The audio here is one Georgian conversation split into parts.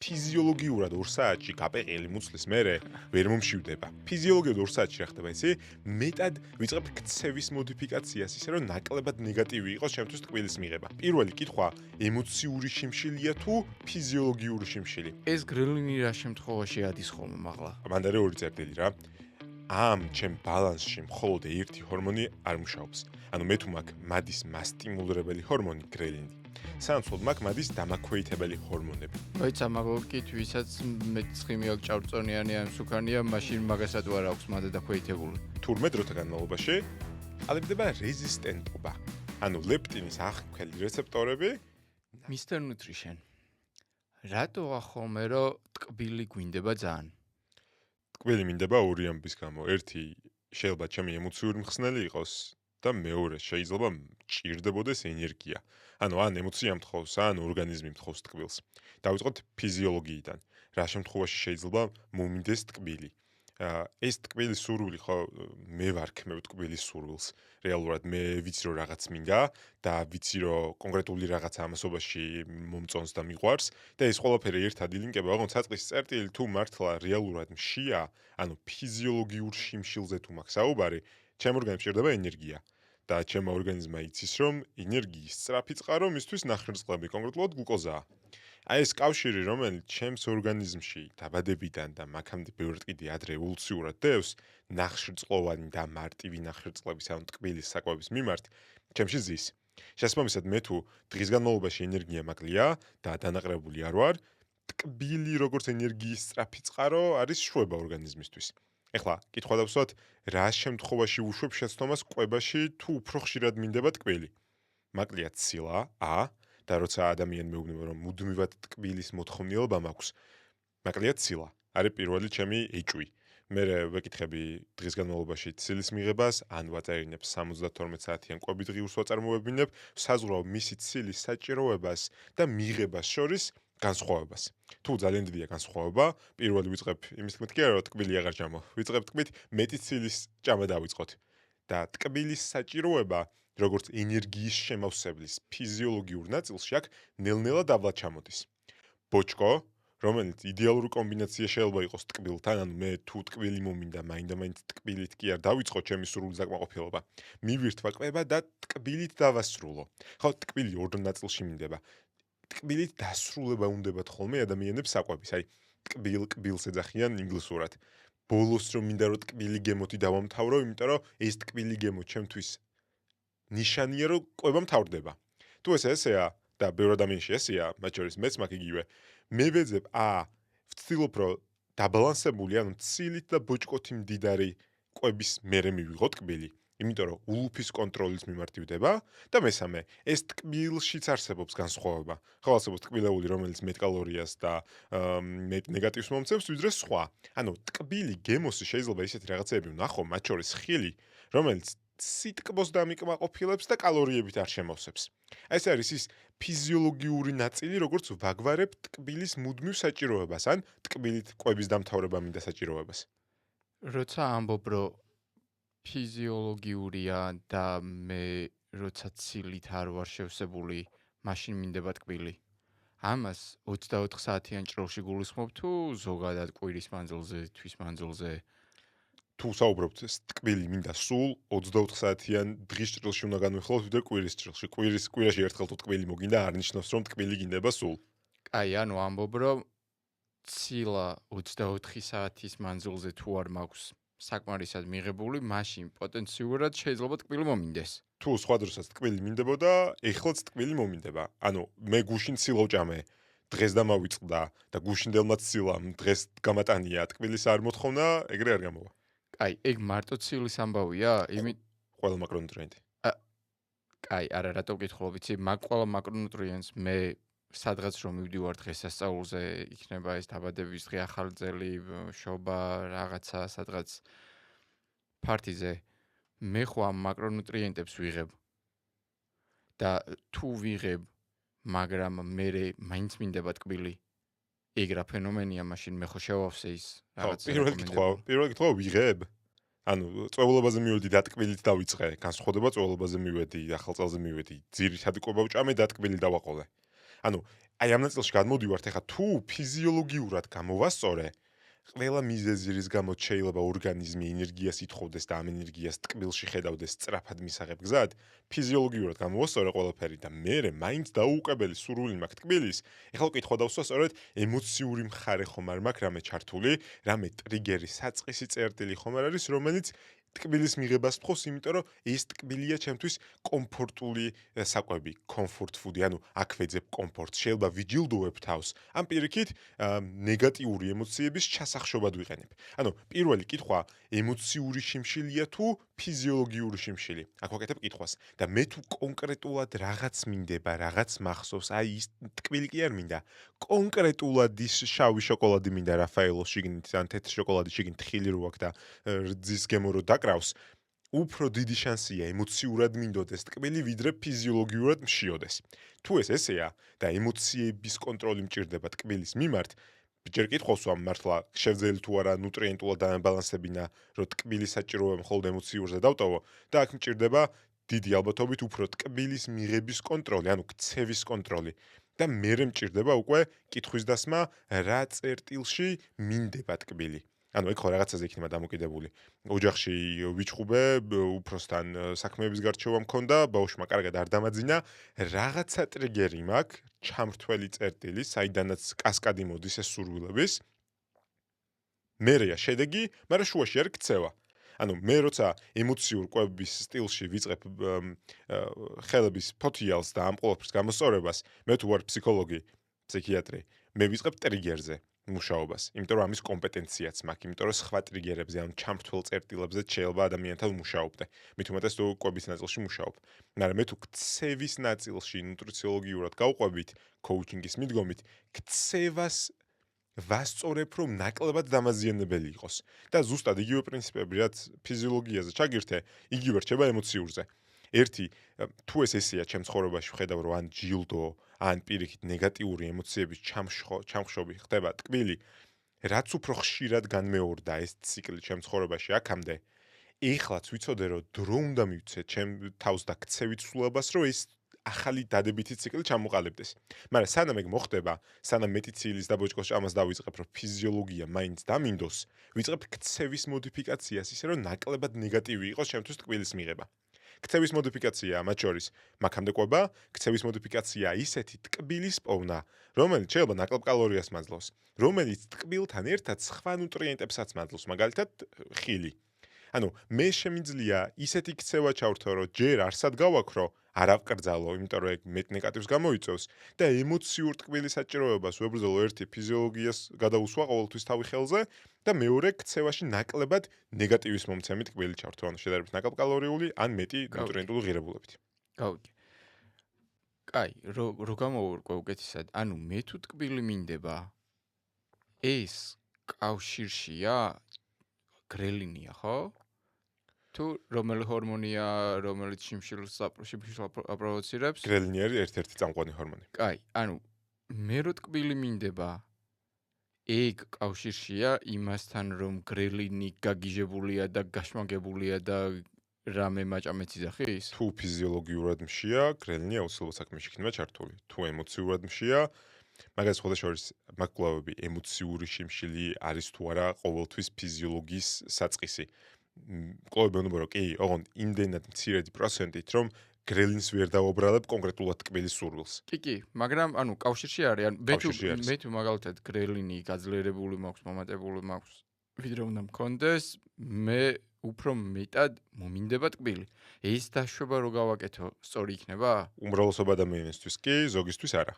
ფიზიოლოგიურად 2 საათში გაპეყელი მუცლის მერე ვერ მომშივდება. ფიზიოლოგიურად 2 საათში რა ხდება იცი? მეტად ვიწყებთ ქცევის მოდიფიკაციას, ისე რომ ნაკლებად ნეგატივი იყოს ჩემთვის ტკბილის მიღება. პირველი კითხვა, ემოციური შიმშილია თუ ფიზიოლოგიური შიმშილი? ეს გრილინი რა შემთხვევაში ადის ხოლმე მაღლა? მანდარე ორი წერტილი რა. ამ ჩემ ბალანსში მხოლოდ ერთი ჰორმონი არ მუშაობს. ანუ მე თუ მაქვს მადის მასტიმულირებელი ჰორმონი გრელინი. სანაცვლოდ მაქვს მადის დამაქვეითებელი ჰორმონები. მოიცა მაგალითად ვისაც მეცხიმი აქვს ჭავჭონიანი ან სუქანია, მაშინ მაგასაც არ აქვს მადა დაქვეითებული. თურმე დროთა განმავლობაში ყალიბდება რეზისტენტობა. ანუ ლეპტინის აღქმელი რეცეპტორები Mr. Nutrition. რატო ახოლმე რომ ტკბილი გვინდება ძალიან? ტკბილი მინდება ორი ამბის გამო. ერთი შეიძლება ჩემი ემოციური მხსნელი იყოს და მეორე შეიძლება მჭირდებოდეს ენერგია. ანუ ან ემოცია მთხოვს, ან ორგანიზმი მთხოვს ტკბილს. დავიწყოთ ფიზიოლოგიიდან. რა შემთხვევაში შეიძლება მომინდეს ტკბილი? ეს ტკბილის სურვილი ხო მე ვარქმევ ტკბილის სურვილს. რეალურად მე ვიცი რომ რაღაც მინდა და ვიცი რომ კონკრეტული რაღაცა ამასობაში მომწონს და მიყვარს და ეს ყველაფერი ერთად ილინკება, ოღონდ საწყის წერტილი თუ მართლა რეალურად მშია, ანუ ფიზიოლოგიურ შიმშილზე თუ მაქვს საუბარი, ჩემ ორგანიზმს ჭირდება ენერგია. და ჩემმა ორგანიზმმა იცის რომ ენერგიის სწრაფი წყარო მისთვის ნახშირწყლები, კონკრეტულად გლუკოზაა. აი ეს კავშირი, რომელიც ჩემს ორგანიზმში დაბადებიდან და მაქამდე ბევრად კიდე ადრე ევოლუციურად დევს, ნახშირწყლოვანი და მარტივი ნახშირწყლების ანუ ტკბილის საკვების მიმართ, ჩემში ზის. შესაბამისად, მე თუ დღის განმავლობაში ენერგია მაკლია და დანაყრებული არ ვარ, ტკბილი როგორც ენერგიის სწრაფი წყარო არის შვება ორგანიზმისთვის. ეხლა, კითხვა დავსვათ, რა შემთხვევაში უშვებ შეცდომას კვებაში თუ უფრო ხშირად მინდება ტკბილი? მაკლია ცილა, და როცა ადამიანი მეუბნება რომ მუდმივად ტკბილის მოთხოვნილება მაქვს, მაკლია ცილა. არის პირველი ჩემი ეჭვი. მე ვეკითხები დღის განმავლობაში ცილის მიღებას, ან ვაწერინებ 72 საათიან კვებით ღიურს ვაწარმოებინებ, საზღვრავ მისი ცილის საჭიროებას და მიღებას შორის განსხვავებას. თუ ძალიან დიდია განსხვავება, პირველი ვიწყებ იმის თქმით კი არა რომ ტკბილი აღარ ჭამო. ვიწყებ თქმით მეტი ცილის ჭამა დავიწყოთ. და ტკბილის საჭიროება როგორც ენერგიის შემავსებლის ფიზიოლოგიურ ნაწილში აქ ნელ-ნელა დაბლა ჩამოდის. ბოჭკო, რომელიც იდეალური კომბინაცია შეიძლება იყოს ტკბილთან, ანუ მე თუ ტკბილი მომინდა, მაინდა-მაინც ტკბილით კი არ დავიწყო ჩემი სურვილის დაკმაყოფილება. მივირთვა კვება და ტკბილით დავასრულო. ხო, ტკბილი ორ ნაწილში მინდება. ტკბილით დასრულება უნდებათ ხოლმე ადამიანებს საკვების. აი, ტკბილს ეძახიან ინგლისურად. ბოლოს რომ მინდა რომ ტკბილი გემოთი დავამთავრო, იმიტომ რომ ეს ტკბილი გემო ჩემთვის ნიშანია რომ კვება მთავრდება. თუ ესეა და ბევრ ადამიანში ესეა, მათ შორის მეც მაქვს იგივე. მე ვეძებ ვცდილობ რომ დაბალანსებული, ანუ ცილით და ბოჭკოთი მდიდარი კვების მერე მივიღო ტკბილი. იმიტომ რომ ულუფის კონტროლის მიმართივდება და მესამე, ეს ტკბილშიც არსებობს განსხვავება. ხო, არსებობს ტკბილეული, რომელიც მეტ კალორიას და მეტ ნეგატივს მომცემს, ვიდრე სხვა. ანუ ტკბილი გემოსი შეიძლება ისეთი რაღაცები ვნახო, მათ შორის ხილი, რომელიც სიტკბოს დამიკმაყოფილებს და კალორიებით არ შემოსებს. ეს არის ის ფიზიოლოგიური ნაწილი, როგორც ვაგვარებ ტკბილის მუდმივ საჭიროებას, ან ტკბილით კვების დამთავრება მინდა საჭიროებას. როცა ამბობ რომ ფიზიოლოგიურია და მე როცა ცილით არ ვარ შევსებული, მაშინ მინდება ტკბილი. ამას 24 საათიან ჭრილში გულისხმობ თუ ზოგადად კვირის მანძილზე, თვის მანძილზე? თუ საუბრობთ ტკბილი მინდა სულ 24 საათიან დღის ჭრილში უნდა განვიხილოთ ვიდრე კვირის ჭრილში. კვირაში ერთხელ თუ ტკბილი მოგინდა, არ ნიშნავს რომ ტკბილი გინდება სულ. აი, ანუ ამბობ რომ ცილა 24 საათის მანძილზე თუ არ მაქვს საკმარისად მიღებული, მაშინ პოტენციურად შეიძლება ტკბილი მომინდეს. თუ სხვა დროსაც ტკბილი მინდებოდა, ეხლაც ტკბილი მომინდება. ანუ მე გუშინ ცილა ვჭამე, დღეს დამავიწყდა და გუშინდელმა ცილამ დღეს გამატანია, ტკბილის არ მოთხოვნა, ეგრე არ გამოვა. აი, ეგ მარტო ცილის ამბავია? ყველა მაკრონუტრიენტი. აი, არა, რატო ვკითხულობ, იცი, მაგ ყველა მაკრონუტრიენტს მე სადღაც რომ მივდივარ დღესასწაულზე, იქნება ეს დაბადების დღე, ახალი წელი, შობა, რაღაცა, სადღაც ფარტიზე, მე ხო ამ მაკრონუტრიენტებს ვიღებ. და თუ ვიღებ, მაგრამ მე მაინც მინდება ტკბილი. ეგ რა ფენომენია, მაშინ მე ხო შევავსე ის რაღაც. პირველი კითხვა ვიღებ. ანუ წვეულებაზე მივედი დატკბილით დავიწყე, განსხვავდება წვეულებაზე მივედი, ახალ წელზე მივედი, ძირითადი კვება ვჭამე, დატკბილი დავაყოლე. ანუ აი ამ ნაწილში გადმოვდივართ, ეხლა თუ ფიზიოლოგიურად გამოვასწორე, ყველა მიზეზი რის გამოც შეიძლება ორგანიზმი ენერგიას ითხოვდეს და ამ ენერგიას ტკბილში ხედავდეს სწრაფად მისაღებ გზად, ფიზიოლოგიურად გამოვასწორე ყველაფერი და მერე მაინც დაუყებელი სურვილი მაქვს ტკბილის, ეხლა კითხვა დავსვა სწორედ ემოციური მხარე ხომ არ მაქვს რამე ჩართული, რამე ტრიგერი, საწყისი წერტილი ხომ არ არის, რომელიც ტკბილის მიღებას თხოვს, იმიტომ რომ ეს ტკბილია ჩემთვის კომფორტული საკვები, comfort food-ი, ანუ აქ ვეძებ კომფორტს, შეიძლება ვიჯილდოვებ თავს. ამ პირიქით ნეგატიური ემოციების ჩასახშობად ვიყენებ. ანუ პირველი კითხვა, ემოციური შიმშილია თუ ფიზიოლოგიური შიმშილი? აქ ვაკეთებ კითხვას და მე თუ კონკრეტულად რაღაც მინდება, რაღაც მახსოვს, აი ის ტკბილი კი არ მინდა. კონკრეტულად ის შავი შოკოლადი მინდა რაფაელოს შიგნით, ან თეთრი შოკოლადი შიგნით ხილი რო აქვს და რძის გემო რო დაკრავს, უფრო დიდი შანსია ემოციურად მინდოდეს ტკბილი, ვიდრე ფიზიოლოგიურად მშიოდეს. თუ ეს ესეა და ემოციების კონტროლი მჭირდება ტკბილის მიმართ, ჯერ კითხავს ამ მართლა შევძელი თუ არა ნუტრიენტულად დააბალანსებინა, რომ ტკბილის საჭიროება მხოლოდ ემოციურზე დავტოვო და აქ მჭირდება დიდი ალბათობით უფრო ტკბილის მიღების კონტროლი, ანუ ქცევის კონტროლი. და მერე მჭირდება უკვე კითხვის დასმა, რა წერტილში მინდება ტკბილი. ანუ ეგ ხო რაღაცაზე იქნება დამოკიდებული. ოჯახში ვიჩხუბე, უფროსთან საქმეების გარჩევა მქონდა, ბავშვმა კარგად არ დამაძინა, რაღაცა ტრიგერი მაქვს, ჩამრთველი წერტილი, საიდანაც კასკადი მოდის ეს სურვილების. მერეა შედეგი, მაგრამ შუაში არის ქცევა. ანუ მე როცა ემოციურ კვების სტილში ვიწყებ ხელების ფოთიალს და ამ ყველაფრის გამოსწორებას, მე თუ ვარ ფსიქოლოგი, ფსიქიატრი, მე ვიწყებ ტრიგერზე მუშაობას, იმიტომ რომ ამის კომპეტენციაც მაქვს, იმიტომ რომ სხვა ტრიგერებზე, ან ჩამრთვალ წერტილებზე შეიძლება ადამიანთან მუშაობდე. მით უმეტეს თუ კვების ნაწილში მუშაობ. მაგრამ მე თუ ქცევის ნაწილში ნუტრიციოლოგიურად გავყვებით, კოუჩინგის მიდგომით, ქცევას ვასწორებ, რომ ნაკლებად დამაზიანებელი იყოს. და ზუსტად იგივე პრინციპები, რაც ფიზიოლოგიაზე ჩაგირთე, იგივე რჩება ემოციურზე. ერთი, თუ ეს ესეა ჩემ ცხოვრებაში ვხედავ, რომ ან ჯილდო, ან პირიქით ნეგატიური ემოციების ჩამხშობი ხდება ტკბილი, რაც უფრო ხშირად განმეორდა ეს ციკლი ჩემ ცხოვრებაში აქამდე, ეხლაც ვიცოდე, რომ დრო უნდა მივცე ჩემ თავს და ქცევით სულებას, რომ ეს ახალი დადებითი ციკლი ჩამოყალიბდეს. მაგრამ სანამ ეგ მოხდება, სანამ მეტი ცილის და ბოჭკოს ჭამას დავიწყებ, რომ ფიზიოლოგია მაინც დამინდოს, ვიწყებ ქცევის მოდიფიკაციას, ისე რომ ნაკლებად ნეგატივი იყოს ჩემთვის ტკბილის მიღება. ქცევის მოდიფიკაცია, მათ შორის მაქამდე კვება, ქცევის მოდიფიკაცია ისეთი ტკბილის პოვნა, რომელიც შეიძლება ნაკლებ კალორიას მაძლევს, რომელიც ტკბილთან ერთად სხვა ნუტრიენტებსაც მაძლევს, მაგალითად ხილი. ანუ მე შემიძლია ისეთი ქცევა ჩავრთო, რომ ჯერ არსად გავაქრო, არ ავკრძალო, იმიტომ რომ ეგ მეტ ნეგატივს გამოიწვევს და ემოციურ ტკბილის საჭიროებას ვებრძოლო ერთი ფიზიოლოგიას გადაუსვა ყოველთვის თავი ხელზე და მეორე ქცევაში ნაკლებად ნეგატივის მომცემი ტკბილი ჩავრთო, ანუ შედარებით ნაკლებ კალორიული ან მეტი ნუტრიენტული ღირებულებით. გავიგე. კაი, რო გამოვურკვე უკეთესად, ანუ მე თუ ტკბილი მინდება, ეს კავშირშია გრელინია, ხო? თუ რომელი ჰორმონია, რომელიც შიმშილს აპროვოცირებს? გრელინი არის ერთ-ერთი წამყვანი ჰორმონი. კაი, ანუ მე რო ტკბილი მინდება, ეგ კავშირშია იმასთან, რომ გრელინი გაგიჟებულია და გაშმაგებულია და რამე მაჭამეც იძახის? თუ ფიზიოლოგიურად მშია, გრელინი აუცილებლად საქმეში იქნება ჩართული. თუ ემოციურად მშია, მაგას ხოდაშორის მაგკლავები ემოციური შიმშილი არის თუ არა ყოველთვის ფიზიოლოგიის საწყისი. კვლავები ეუბნება, რომ კი, ოღონდ იმდენად მცირედი პროცენტით, რომ გრელინს ვერ დავუბრალებ კონკრეტულად ტკბილის სურვილს. კი, მაგრამ ანუ კავშირში არის, ანუ მე თუ მაგალითად გრელინი გაძლიერებული მაქვს, მომატებული მაქვს, ვიდრე უნდა მქონდეს, მე უფრო მეტად მომინდება ტკბილი. ეს დაშვება რო გავაკეთო, სწორი იქნება? უმრავლესობა ადამიანისთვის კი, ზოგისთვის არა.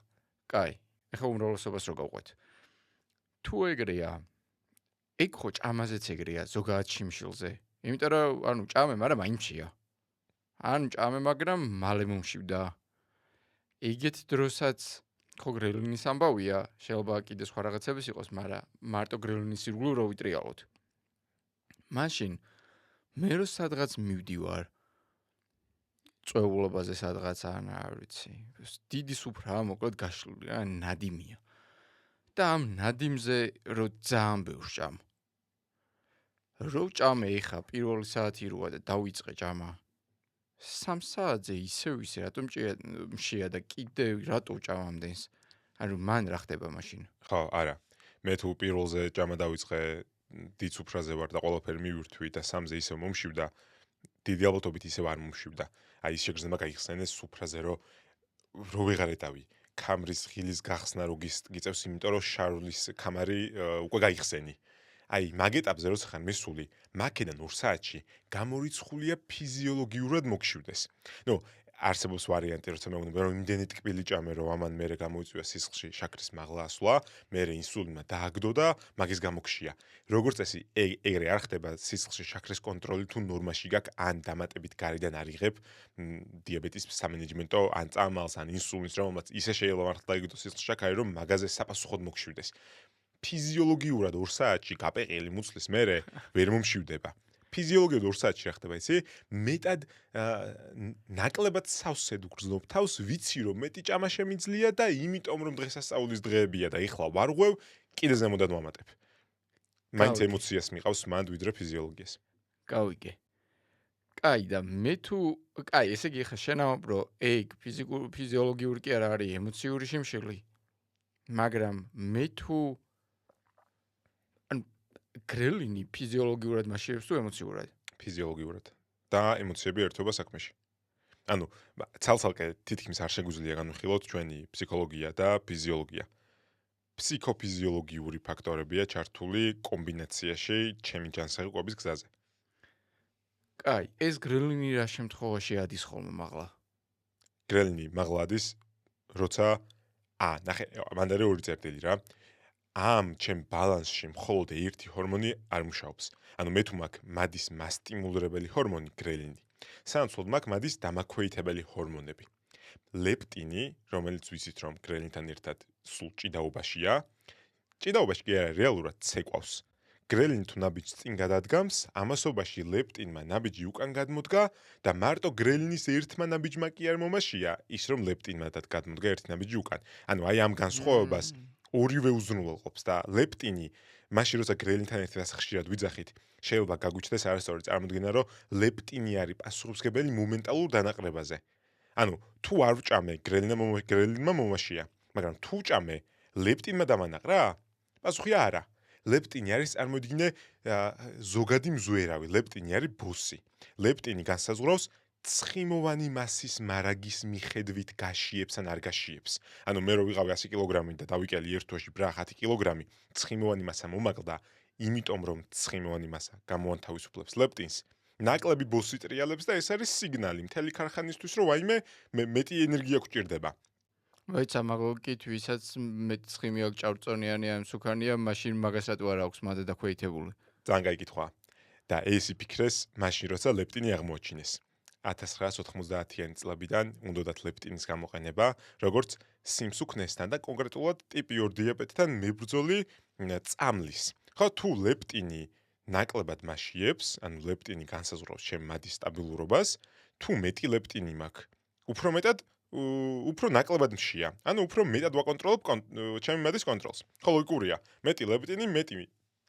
კაი, ეხლა უმრავლესობას რო გავყვეთ. თუ ეგრეა, ეგ ხო ჭამაზეც ეგრეა, ზოგადად შიმშილზე. იმიტომ რომ ანუ ჭამე, მაგრამ აიმშია. ან ჭამე, მაგრამ მალე მომშივდა. ეგეთ დროსაც ხო გრელინის ამბავია, შეიძლება კიდე სხვა რაღაცების იყოს, მაგრამ მარტო გრელინის ირგვლივ რო ვიტრიალოთ. მაშინ მე რო სადღაც მივდივარ, წვეულობაზე სადღაც ან არ ვიცი, დიდი სუფრაა, მოკლედ გაშლილი, ან ნადიმია. და ამ ნადიმზე რო ძალიან ბევრს ჭამ. რო ჭამე ეხა პირველი საათი როა და დავიწყე ჭამა. 3 საათზე ისევ ისე რატომ მშია და კიდე რატო ჭამ ამდენს? ანუ მან რა ხდება მაშინ? ხო, არა. მე თუ პირველზე ჭამა დავიწყე, დიდ სუფრაზე ვარ და ყველაფერი მივირთვი და სამზე ისევ მომშივდა, დიდი ალბათობით ისევ არ მომშივდა. აი ის შეგრძნება გაიხსენეს სუფრაზე, რომ ვეღარ ეტავი. კამრის ხილის გახსნა რო გიწევს, იმიტომ რომ შარვლის კამარი უკვე გაიხსენი. აი მაგ ეტაპზე როცა ხარ მისული, მაქედან 2 საათში გამორიცხულია ფიზიოლოგიურად მოგშივდეს. ნუ არსებობს ვარიანტი, როცა მე ვუნება რომ იმდენი ტკბილი ჭამე, რომ ამან მერე გამოიწვია სისხლში შაქრის მაღლა ასვლა, მერე ინსულინა დააგდო და მაგის გამოგშია. როგორც წესი, ეგრე არ ხდება სისხლში შაქრის კონტროლი თუ ნორმაში გაქვს, ან დამატებით გარედან არ იღებ დიაბეტის სამენეჯმენტო, ან წამალს, ან ინსულინს, რომელმაც ისე შეიძლება მართლა დაიგდო სისხლში შაქარი, რომ მაგაზე საპასუხოდ მოგშივდეს. ფიზიოლოგიურად 2 საათში გაპეყილი მუცლის მერე ვერ მომშივდება. ფიზიოლოგიურად 2 საათში რა ხდება იცი? მეტად ნაკლებად სავსედ ვგრძნობ თავს, ვიცი რომ მეტი ჭამა შემიძლია და იმიტომ რომ დღესასწაულის დღეებია და ეხლა ვარ ღვევ, კიდე ზემოდან ვამატებ. მაინც ემოციას მიყავს მანდ ვიდრე ფიზიოლოგიას. გავიგე. კაი და მე თუ კაი, ესე იგი ხა შენავ რომ ეგ ფიზიოლოგიური კი არ არის, ემოციური შიმშილი. მაგრამ მე თუ გრელინი ფიზიოლოგიურად მასშტაბებს თუ ემოციურად? ფიზიოლოგიურად. და ემოციები ერთობა საქმეში. ანუ ცალ-ცალკე თითქმის არ შეგვიძლია განვიხილოთ ჩვენი ფსიქოლოგია და ფიზიოლოგია. ფსიქოფიზიოლოგიური ფაქტორებია ჩართული კომბინაციაში ჩემი ჯანსაღი გზაზე. კაი, ეს გრელინი რა შემთხვევაში ადის ხოლმე მაღლა? გრელინი მაღლა ადის, როცა ნახე, მანდ არის 2 წერტილი რა. ამ ჩემ ბალანსში მხოლოდ ერთი ჰორმონი არ მუშაობს. ანუ მე თუ მაქვს მადის მასტიმულირებელი ჰორმონი გრელინი. სანაცვლოდ მაქვს მადის დამაქვეითებელი ჰორმონები. ლეპტინი, რომელიც ვიცით რომ გრელინთან ერთად სულ ჭიდაობაშია, ჭიდაობაში კი არა რეალურად ცეკვავს. გრელინი თუ ნაბიჯს წინ გადადგამს, ამასობაში ლეპტინმა ნაბიჯი უკან გადმოდგა და მარტო გრელინის ერთმა ნაბიჯმა კი არ მომაშია, ის რომ ლეპტინმა გადმოდგა ერთი ნაბიჯი უკან. ანუ აი ამ განსხვავებას ორივე უზრუნველყოფს და ლეპტინი მაშინ როცა გრელინთან ერთად ასე ხშირად ვიძახით, შეიძლება გაგვიჩნდეს არასწორი წარმოდგენა, რომ ლეპტინი არის პასუხისმგებელი მომენტალურ დანაყრებაზე. ანუ თუ არ ვჭამე გრელინმა მომაშია, მაგრამ თუ ვჭამე ლეპტინმა დამანაყრა? პასუხია არა. ლეპტინი არის წარმოიდგინე ზოგადი მზვერავი, ლეპტინი არის ბოსი. ლეპტინი განსაზღვრავს ცხიმოვანი მასის მარაგის მიხედვით გაშიებს ან არ გაშიებს. ანუ მე რო ვიყავი 100 კილოგრამი და დავიკელი ერთ თვეში ბრა 10 კილოგრამი, ცხიმოვანი მასა მომაკლდა, იმიტომ რომ ცხიმოვანი მასა გამოანთავისუფლებს ლეპტინს. ნაკლები ბოსი ტრიალებს და ეს არის სიგნალი მთელი ქარხანისთვის, რომ ვაიმე მეტი ენერგია გვჭირდება. მოიცა მაგალითად, ვისაც მეტი ცხიმი აქვს ჭავჭონიანი ან სუქარნია, მაშინ მაგას რატო არ აქვს მადე დაქვეითებული? ძალიან კაი კითხვა. და ეს იფიქრეს მაშინ, როცა ლეპტინი აღმოაჩინეს. 1990-იანი წლებიდან უნდათ ლეპტინის გამოყენება, როგორც სიმსუქნესთან და კონკრეტულად ტიპი 2 დიაბეტთან მებრძოლი წამლის. ხო, თუ ლეპტინი ნაკლებად მაშიებს, ანუ ლეპტინი განსაზღვრავს ჩემ მადის სტაბილურობას, თუ მეტი ლეპტინი მაქვს, უფრო ნაკლებად მშია. ანუ უფრო მეტად ვაკონტროლებ ჩემი მადის კონტროლს. ხო, ლოგიკურია. მეტი ლეპტინი, მეტი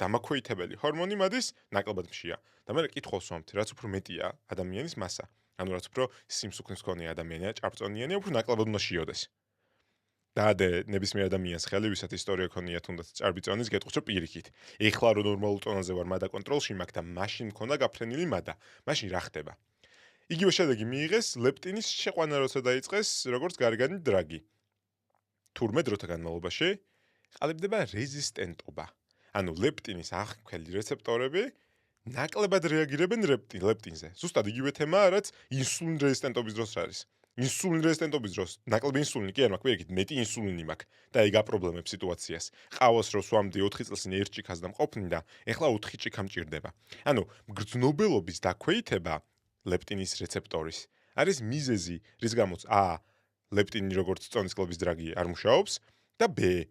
დამაქვეითებელი ჰორმონი მადის ნაკლებად მშია. და მე კითხავს ვამთ, რაც უფრო მეტია ადამიანის მასა. ანუ რაც უფრო სიმსუქნის მქონე ადამიანია, ჭარბწონიანია, უფრო ნაკლებად უნდა შიოდეს. დაადე ნებისმიერ ადამიანს ხელი, ვისაც ისტორია ქონია თუნდაც ჭარბწონის, გეტყვით რომ პირიქით. ეხლა რო ნორმალურ ტონაზე ვარ, მადა კონტროლში მაქვს და მაშინ მქონდა გაფრენილი მადა. მაშინ რა ხდება? იგივე შედეგი მიიღეს ლეპტინის შეყვანა როცა დაიწყეს, როგორც გარეგანი დრაგი. თურმე დროთა განმავლობაში ყალიბდება რეზისტენტობა. ანუ ლეპტინის აღქმელი რეცეპტორები ნაკლებად რეაგირებენ ლეპტინზე. ზუსტად იგივე თემაა, რაც ინსულინ რეზისტენტობის დროს არის. ინსულინ რეზისტენტობის დროს ნაკლები ინსულინი კი არ მაქვს, პირიქით, მეტი ინსულინი მაქვს და ეგ აპრობლემებს სიტუაციას. ყავას რო სვამდი 4 წელს ინე 1 ჭიქას და მყოფნი და ეხლა 4 ჭიქა მჭირდება. ანუ გრძნობელობის დაქვეითება ლეპტინის რეცეპტორის არის მიზეზი, რის გამოც ლეპტინი როგორც წონის კლობის დრაგი არ მუშაობს და ბ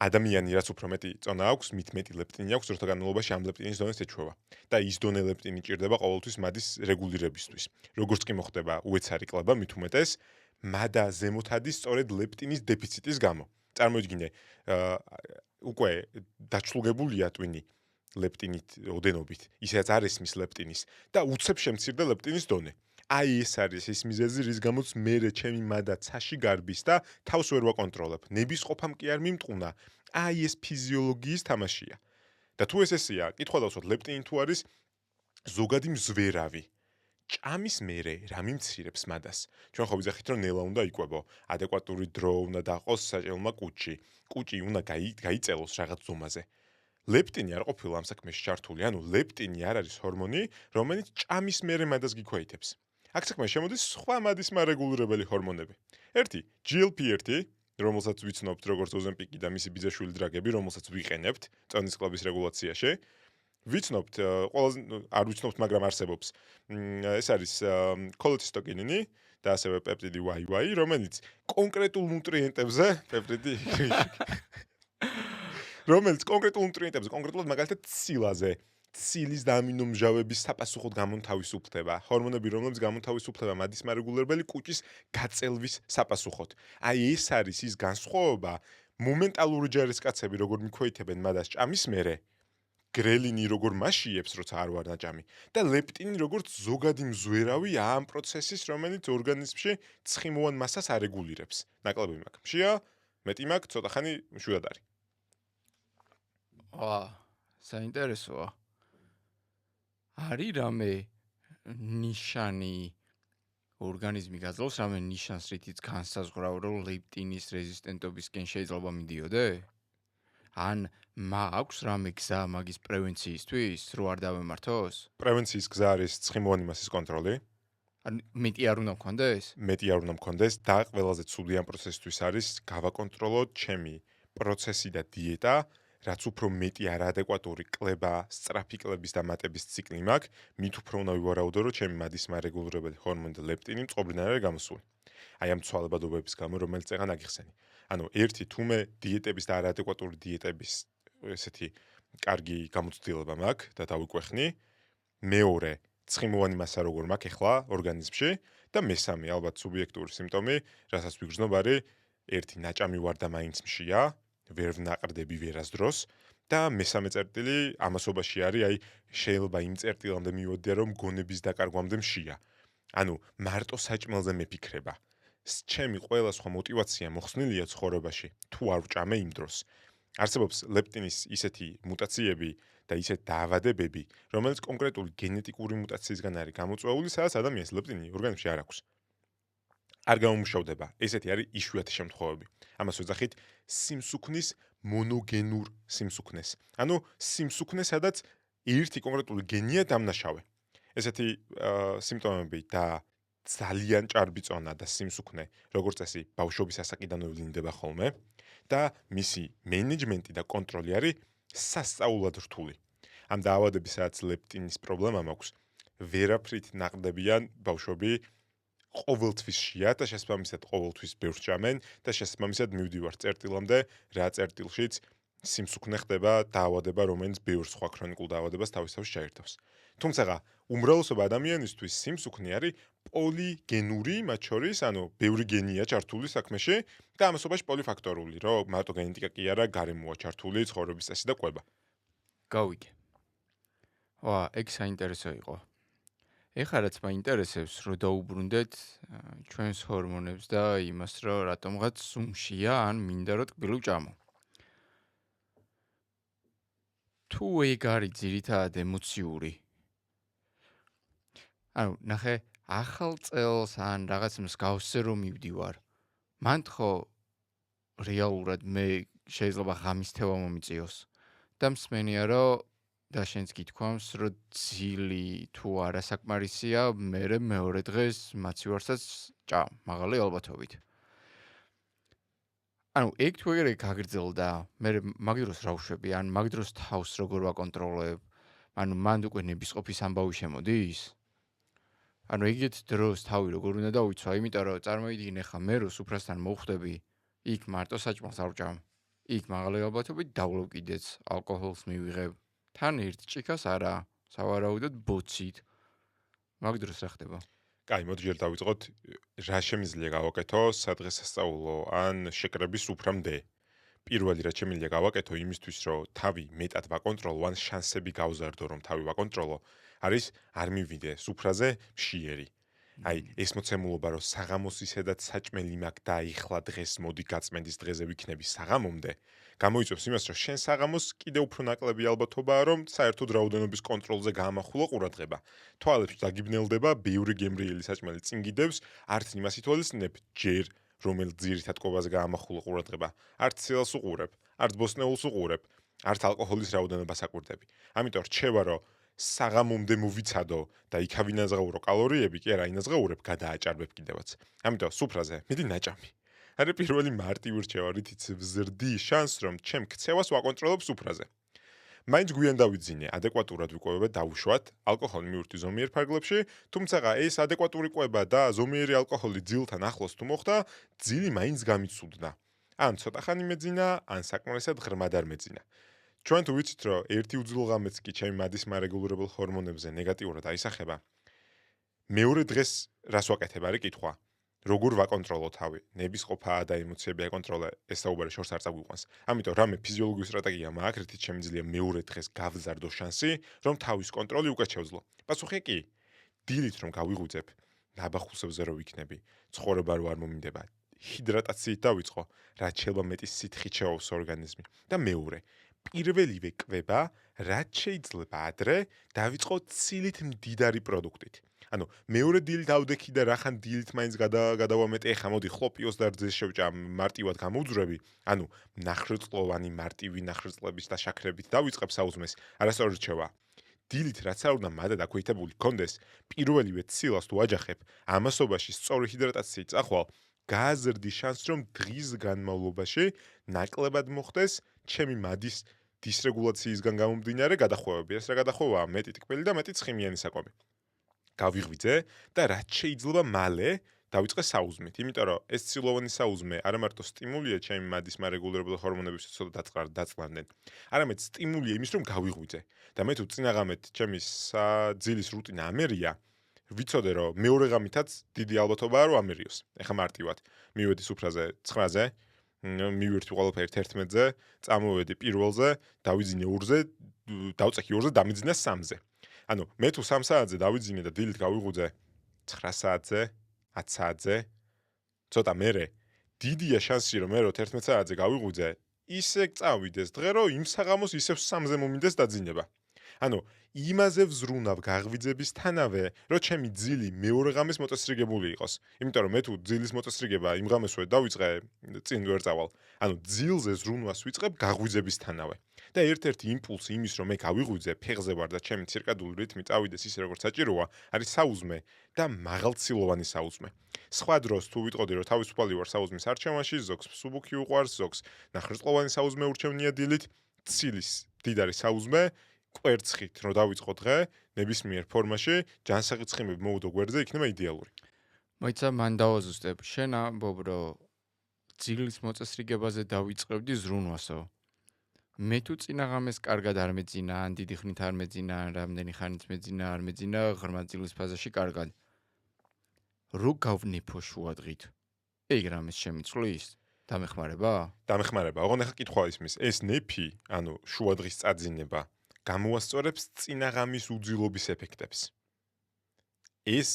ადამიანი რაც უფრო მეტი წონა აქვს, მით მეტი ლეპტინი აქვს, როცა განმავლობაში ამ ლეპტინის დონეს ეჩვევა. და ის დონე ლეპტინი ჭირდება ყოველთვის მადის რეგულირებისთვის. როგორც კი მოხდება უეცარი კლება, მით უმეტეს მადა ზემოთ ადის სწორედ ლეპტინის დეფიციტის გამო. წარმოიდგინე, უკვე დაჩლუგებულია ტვინი ლეპტინით ოდენობით, ისედაც არ ესმის ლეპტინის და უცებ შემცირდა ლეპტინის დონე. აი ეს არის ის მიზეზი, რის გამოც მე ჩემი მადა ცაში გარბის და თავს ვერ ვაკონტროლებ. ნებისყოფამ კი არ მიმტყუნა. აი ეს ფიზიოლოგიის თამაშია. და თუ ეს ესეა, კითხვა დავსვათ, ლეპტინი თუ არის ზოგადი მზვერავი. ჭამის მერე რა მიმცირებს მადას? ჩვენ ხო ვიძახით, რომ ნელა უნდა იკვებო, ადეკვატური დრო უნდა დაყოს საჭელმა კუჭი. კუჭი უნდა გაიწელოს რაღაც ზომაზე. ლეპტინი არ ყოფილა ამ საქმეში ჩართული, ანუ ლეპტინი არ არის ჰორმონი, რომელიც ჭამის მერე მადას გიქვეითებს. აქ საქმე შემოდის სხვა მადის მარეგულირებელი ჰორმონები. ერთი GLP-1, რომელსაც ვიცნობთ როგორც ოზემპიკი და მისი ბიძაშვილი დრაგები, რომელსაც ვიყენებთ წონის კლუბის რეგულაციაში. ვიცნობთ, ყველაზე არ ვიცნობთ, მაგრამ არსებობს. ეს არის ქოლეცისტოგინინი და ასევე პეპტიდი YY, რომელიც კონკრეტულ ნუტრიენტებზე, პეპტიდი რომელიც კონკრეტულ ნუტრიენტებზე, კონკრეტულად მაგალითად ცილაზე, ცილის და ამინომჟავების საპასუხოდ გამონთავისუფლდება, ჰორმონები, რომლებიც გამონთავისუფლდება მადის მარეგულირებელი კუჭის გაწელვის საპასუხოდ. აი ეს არის ის განსხვავება, მომენტალური ჯარისკაცები როგორ მიქვეითებენ მადას ჭამის მერე, გრელინი როგორ მაშიებს, როცა არ ვარ ნაჭამი, და ლეპტინი როგორც ზოგადი მზვერავი ამ პროცესის, რომელიც ორგანიზმში ცხიმოვან მასას არეგულირებს. ნაკლები მაქვს. მშია, მეტი მაქვს, ცოტა ხანი მშვიდად არის. საინტერესოა. არის რამე ნიშანი ორგანიზმი გაძლევს რამე ნიშანს, რითიც განსაზღვრავ, რომ ლეპტინის რეზისტენტობისკენ შეიძლება მიდიოდე? ან მაქვს რამე გზა მაგის პრევენციისთვის, რო არ დავემართოს? პრევენციის გზა არის ცხიმოვანი მასის კონტროლი. ან მეტი არ უნდა მქონდეს? მეტი არ უნდა მქონდეს და ყველაზე ცუდი ამ პროცესისთვის არის გავაკონტროლოთ ჩემი პროცესი და დიეტა, რაც უფრო მეტი არაადეკვატური კლება, სწრაფი კლების და მატების ციკლი მაქვს, მით უფრო უნდა ვივარაუდო, რომ ჩემი მადის მარეგულირებელი ჰორმონი და ლეპტინი მწყობრიდან არის გამოსული. აი ამ ცვალებადობების გამო, რომელიც წეგან აგიხსენი. ანუ ერთი თუმე დიეტების და არაადეკვატური დიეტების ესეთი კარგი გამოცდილება მაქვს და დავიკვეხნი. მეორე ცხიმოვანი მასა როგორ მაქვს ახლა ორგანიზმში და მესამე ალბათ სუბიექტური სიმპტომი, რასაც ვიგრძნობ არის ერთი ნაჭამი ვარ და მაინც მშია, ვერ ვნაყრდები ვერასდროს და მესამე წერტილი ამასობაში არის, აი შეიძლება იმ წერტილამდე მივოდია, რომ გონების დაკარგვამდე მშია. ანუ მარტო საჭმელზე მეფიქრება. ჩემი ყველა სხვა мотиваცია მოხსნილია ცხოვრებაში, თუ არ ვჭამე იმ დროს. არსებობს ლეპტინის ისეთი მუტაციები და ისეთ დაავადებები, რომელიც კონკრეტული გენეტიკური მუტაციისგან არის გამოწვეული, სადაც ადამიანს ლეპტინი ორგანიზმში არ აქვს. არ გამომუშავდება. ესეთი არის იშვიათი შემთხვევები. ამას ვეძახით სიმსუქნის მონოგენურ სიმსუქნეს. ანუ სიმსუქნე, სადაც ერთი კონკრეტული გენია დამნაშავე. ესეთი სიმპტომები და ძალიან ჭარბი წონა და სიმსუქნე, როგორც წესი, ბავშვობის ასაკიდანვე ვლინდება ხოლმე და მისი მენეჯმენტი და კონტროლი არის სასწაულად რთული. ამ დაავადების სადაც ლეპტინის პრობლემა მაქვს, ვერაფრით ნაყრდებიან ბავშვები ყოველთვის შია და შესაბამისად ყოველთვის ბევრს ჭამენ და შესაბამისად მივდივარ წერტილამდე, რა წერტილშიც სიმსუქნე ხდება დაავადება, რომელიც ბევრ სხვა ქრონიკულ დაავადებას თავისთავად შეერთავს. თუმცა უმრავლესობა ადამიანისთვის სიმსუქნე არის პოლიგენური, მათ შორის, ანუ ბევრი გენია ჩართული საქმეში და ამასობაში პოლიფაქტორული, რომ მარტო გენეტიკა კი არა, გარემოა ჩართული, ცხოვრების წესი და კვება. გავიგე. ეგ საინტერესო იყო. ეხლა რაც მაინტერესებს, რომ დაუბრუნდეთ ჩვენს ჰორმონებს და იმას, რომ რატომღაც უმშია ან მინდა რომ ტკბილი ვჭამო. თუ ეგ არის ძირითადად ემოციური. ანუ ნახე, ახალ წელს ან რაღაც მსგავსზე რომ მივდივარ. მან ხო რეალურად მე შეიძლება ღამის თევა მომიწიოს და მსმენია რომ და შენც გითქვამს, რომ ძილი თუ არა საკმარისია, მე მეორე დღეს მაცივარსაც ჭამ, მაღალი ალბათობით. ანუ ეგ თუ ეგრე გაგრძელდა, მე მაგ დროს რა ვშვები, ან მაგ დროს თავს როგორ ვაკონტროლებ, ანუ მანდ უკვე ნებისყოფის ამბავი შემოდის? ანუ ეგეთ დროს თავი როგორ უნდა დავიცვა, იმიტომ რომ წარმოიდგინე ხა მე რო სუფრასთან მოვხვდები, იქ მარტო საჭმელს არ ვჭამ. იქ მაღალი ალბათობით დავლევ კიდეც, ალკოჰოლს მივიღებ. თან ერთ ჭიქას არა, სავარაუდოდ ბოცით. მაგ დროს რა ხდება? კაი, მოდი ჯერ დავიწყოთ, რა შემიძლია გავაკეთო სადღესასწაულო ან შეკრების სუფრამდე. პირველი რაც შემიძლია გავაკეთო იმისთვის, რომ თავი მეტად ვაკონტროლო, ან შანსები გავზარდო, რომ თავი ვაკონტროლო, არის არ მივიდე სუფრაზე მშიერი. აი, ეს მოცემულობა, რომ საღამოს ისედაც საჭმელი მაქვს და ეხლა დღეს მოდი გაწმენდის დღეზე ვიქნები საღამომდე, გამოიწვევს იმას, რომ შენ საღამოს კიდევ უფრო ნაკლები ალბათობაა, რომ საერთოდ რაოდენობის კონტროლზე გაამახვილო ყურადღება. თვალებს დაგიბნელდება, ბევრი გემრიელი საჭმელი წინ გიდევს, არც იმას ითვალისწინებ, ჯერ რომელიც ძირითად კვებაზე გაამახვილო ყურადღება, არც ცილს უყურებ, არც ბოსტნეულს უყურებ, არც ალკოჰოლის რაოდენობას აკვირდები. ამიტომ რჩება, რომ საღამომდე მოვიცადო და იქა ვინაზღაურო კალორიები, კი არა, ინაზღაურებ, გადააჭარბებ კიდევაც. ამიტომ სუფრაზე მიდი ნაჭამი. არის პირველი მარტივი რჩევა, რითიც ვზრდი შანსს, რომ ჩემ ქცევას ვაკონტროლებ სუფრაზე. მაინც გვიან დავიძინე, ადეკვატურად ვიკვებებ და დავუშვათ, ალკოჰოლი მივირთი ზომიერ ფარგლებში, თუმცა ეს ადეკვატური კვება და ზომიერი ალკოჰოლი ძილთან ახლოს თუ მოხდა, ძილი მაინც გამიცუდნა. ან ცოტა ხანი მეძინა, ან საკმარისად ღრმად არ მეძინა. ჩვენ თუ ვიცით, რომ ერთი უძილღამეც კი ჩემი მადის მარეგულირებელ ჰორმონებზე ნეგატიურად აისახება, მეორე დღეს რას ვაკეთებ არის კითხვა. როგორ ვაკონტროლო თავი? ნების ყოფა და ემოციები აკონტროლე, ეს საუბარი შორს არ წაგვიყვანს. ამიტომ რამე ფიზიოლოგიური სტრატეგია მაქვს, რითიც შემიძლია მეორე დღეს გავზარდო შანსი, რომ თავის კონტროლი უკეთ შევძლო. პასუხი კი, დილით რომ გავიღვიძებ, ნაბახუსებზე რო ვიქნები, ცხოვრება რო არ მომინდება, ჰიდრატაციით დავიწყო, რაც შეიძლება მეტი სითხით შეავს ორგანიზმი. და მეორე, პირველივე კვება, რაც შეიძლება ადრე, დავიწყო ცილით მდიდარი პროდუქტით. ანუ მეორე დილით ავდექი და რახან დილით მაინც გადავამეტე, ეხა მოდი ხლოპიოს და რძეს შევჭამ, მარტივად გამოვძვრები, ანუ ნახრწლოვანი მარტივი ნახრწლების და შაქრებით დავიწყებ საუზმეს, არასწორი რჩევა. დილით რაც არ უნდა მადად აქვეითებული გქონდეს, პირველივე ცილას თუ აჯახებ, ამასობაში სწორი ჰიდრატაციით წახვალ, გააზრდი შანსს, რომ დღის განმავლობაში ნაკლებად მოხდეს ჩემი მადის დისრეგულაციისგან გამომდინარე გადახვევები. ეს რა გადახვევაა? მეტი ტკბილი და მეტი ცხიმიანი საკვები. გავიღვიძე და რაც შეიძლება მალე დავიწყე საუზმით, იმიტომ რომ ეს ცილოვანი საუზმე არა მარტო სტიმულია ჩემი მადის მარეგულირებელ ჰორმონების ცოტა დაწყლავდნენ, არამედ სტიმულია იმის, რომ გავიღვიძე. და მე თუ წინაღამეთ ჩემი ძილის რუტინა ამერია, ვიცოდე რომ მეორე ღამითაც დიდი ალბათობაა რომ ამერიოს. ეხა მარტივად მივედი სუფრაზე 9-ზე, მივირთი ყველაფერი 11-ზე, წამოვედი პირველზე, დავიძინე 2-ზე, დავწეხი 2-ზე, დამიძინე 3-ზე. ანუ მე თუ 3 საათზე დავიძინე და დილით გავიღვიძე 9 საათზე, 10 საათზე, ცოტა მერე დიდია შანსი რომ მე რო 11 საათზე გავიღვიძე, ისე წავიდეს დღე რომ იმ საღამოს ისევ 3-ზე მომინდეს დაძინება. ანუ იმაზე ვზრუნავ გაღვიძებისთანავე, რომ ჩემი ძილი მეორე ღამეს მოწესრიგებული იყოს. იმიტომ რომ მე თუ ძილის მოწესრიგება იმ ღამესვე დავიწყე, წინ ვერ წავალ. ანუ ძილზე ზრუნვას ვიწყებ გაღვიძებისთანავე. და ერთ-ერთი იმპულსი იმის რომ მე გავიღვიძე, ფეხზე ვარ და ჩემი ცირკადული რითმი წავიდეს ისე როგორც საჭიროა, არის საუზმე და მაღალცილოვანი საუზმე. სხვა დროს თუ ვიტყოდი რომ თავისუფალი ვარ საუზმის არჩევანში, ზოგს მსუბუქი უყვარს, ზოგს ნახრწლოვანი საუზმე ურჩევნია დილით, ცილის მდიდარი საუზმე კვერცხით რომ დავიწყო დღე, ნებისმიერ ფორმაში, ჯანსაღი ცხიმები მოვუდო გვერდზე, იქნება იდეალური. მოიცა მან დავაზუსტებ. შენ ამბობ, რომ ძილის მოწესრიგებაზე დავიწყებდი ზრუნვასო. მე თუ წინაღამეს კარგად არ მეძინა, ან დიდი ხნით არ მეძინა, ან რამდენი ხანით მეძინა, არ მეძინა, ღრმა ძილის ფაზაში კარგად. რო გავნიფო შუა დღით. ეგ რამეს შემიწვლის? დამეხმარება? დამეხმარება. ოღონდ ახლა კითხვა ისმის, ეს ნეფი, ანუ შუა დღის წაძინება, გამოასწორებს წინაღამის უძილობის ეფექტებს. ეს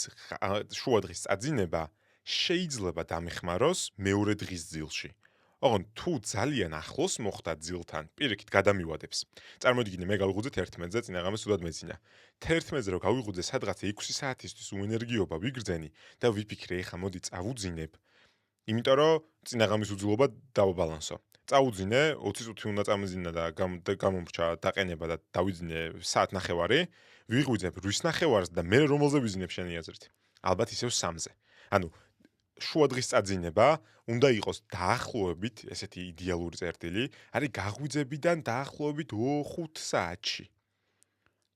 შუა დღის წაძინება შეიძლება დამეხმაროს მეორე დღის ძილში. ოღონდ თუ ძალიან ახლოს მოხდა ძილთან, პირიქით გადამივადებს. წარმოიდგინე მე გავიღვიძე 11-ზე, წინაღამეს უდად მეძინა. 11-ზე რო გავიღვიძე სადღაც 6 საათისთვის უენერგიობა ვიგრძენი და ვიფიქრე, ეხა მოდი წავუძინებ. იმიტომ რომ წინაღამის უძილობა დავაბალანსო. წაუძინე, 20 წუთი უნდა წამეძინა და გამომრჩა დაყენება და დავიძინე საათ ნახევარი, ვიღვიძებ 8 ნახევარს და მე რომელზე ვიზინებ შენი აზრით? ალბათ ისევ 3-ზე. ანუ შუა დღის წაძინება უნდა იყოს დაახლოებით, ესეთი იდეალური წერტილი, არის გაღვიძებიდან დაახლოებით 5 საათში.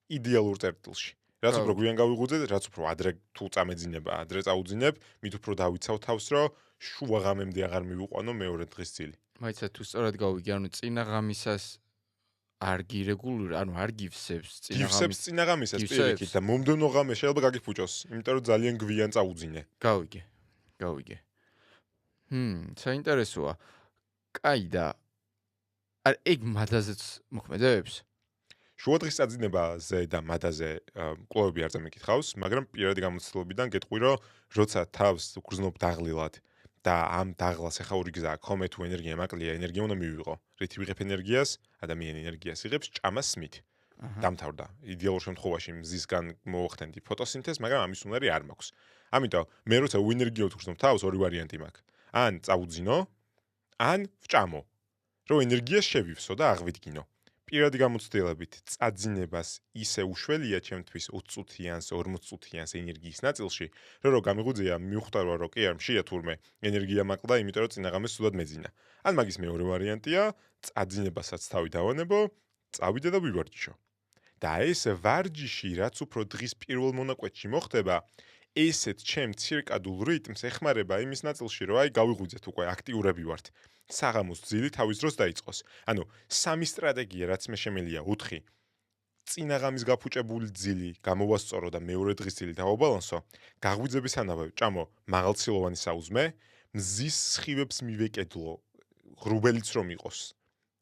იდეალურ წერტილში. რაც უფრო გვიან გავიღვიძე, რაც უფრო ადრე თუ წამეძინება, ადრე წაუძინებ, მით უფრო დავიცავ თავს, რომ შუა ღამემდე აღარ მივიყვანო მეორე დღის ძილი. მაიცა თუ სწორად გავიგე, ანუ წინა ღამისას არ გირეგულირ, ანუ არ გივსებს გივსებს წინა ღამისას პირიქით და მომდევნო ღამე შეიძლება გაგიფუჭოს, იმიტომ რომ ძალიან გვიან წაუძინე. გავიგე. საინტერესოა. კაი და ეგ მადაზეც მოქმედებს? შუადღის წაძინებაზე და მადაზე კვლევები არ წამიკითხავს, მაგრამ პირადი გამოცდილებიდან გეტყვი, რომ როცა თავს უგრძნობ დაღლილად და ამ დაღლას ახლა ორი გზაა, ხომ თუ ენერგია მაკლია, ენერგია უნდა მივიღო. რითი ვიღებ ენერგიას? ადამიანი ენერგიას იღებს ჭამას smith. დამთავრდა. იდეალურ შემთხვევაში მზისგან მოახდენდი ფოტოსინთეზს, მაგრამ ამის უნარი არ მაქვს. ამიტომ მე როცა უენერგიო ვგრძნობ თავს, ორი ვარიანტი მაქვს. ან წაუძინო, ან ვჭამო. რომ ენერგიას შევივსო და აღვიდგინო. პირადი გამოცდილებით წაძინებას ისე უშველია ჩემთვის 20 წუთიანს, 40 წუთიანს ენერგიის ნაწილში, რომ გამიღვიძია მივხვდარო, რომ კი არ მშია თურმე ენერგია მაკლდა, იმიტომ რომ წინაღამეს სულად მეძინა. ან მაგის მეორე ვარიანტია, წაძინებასაც თავი დავანებო, წავიდე და ვივარჯიშო. და ეს ვარჯიში, რაც უფრო დღის პირველ მონაკვეთში მოხდება, ესეთ ჩემ ცირკადულ რიტმს ეხმარება იმის ნაწილში, რომ აი გავიღვიძეთ უკვე აქტიურები ვართ. საღამოს ძილი თავის დროს დაიწყოს. ანუ სამი სტრატეგია, რაც მე შემელია 4. წინაღამის გაფუჭებული ძილი გამოვასწორო და მეორე დღის ძილი დავაბალანსო. გაღვიძებისთანავე ჭამო მაღალცილოვანი საუზმე, მზის სხივებს მივეკედლო, ღრუბელიც რომ იყოს.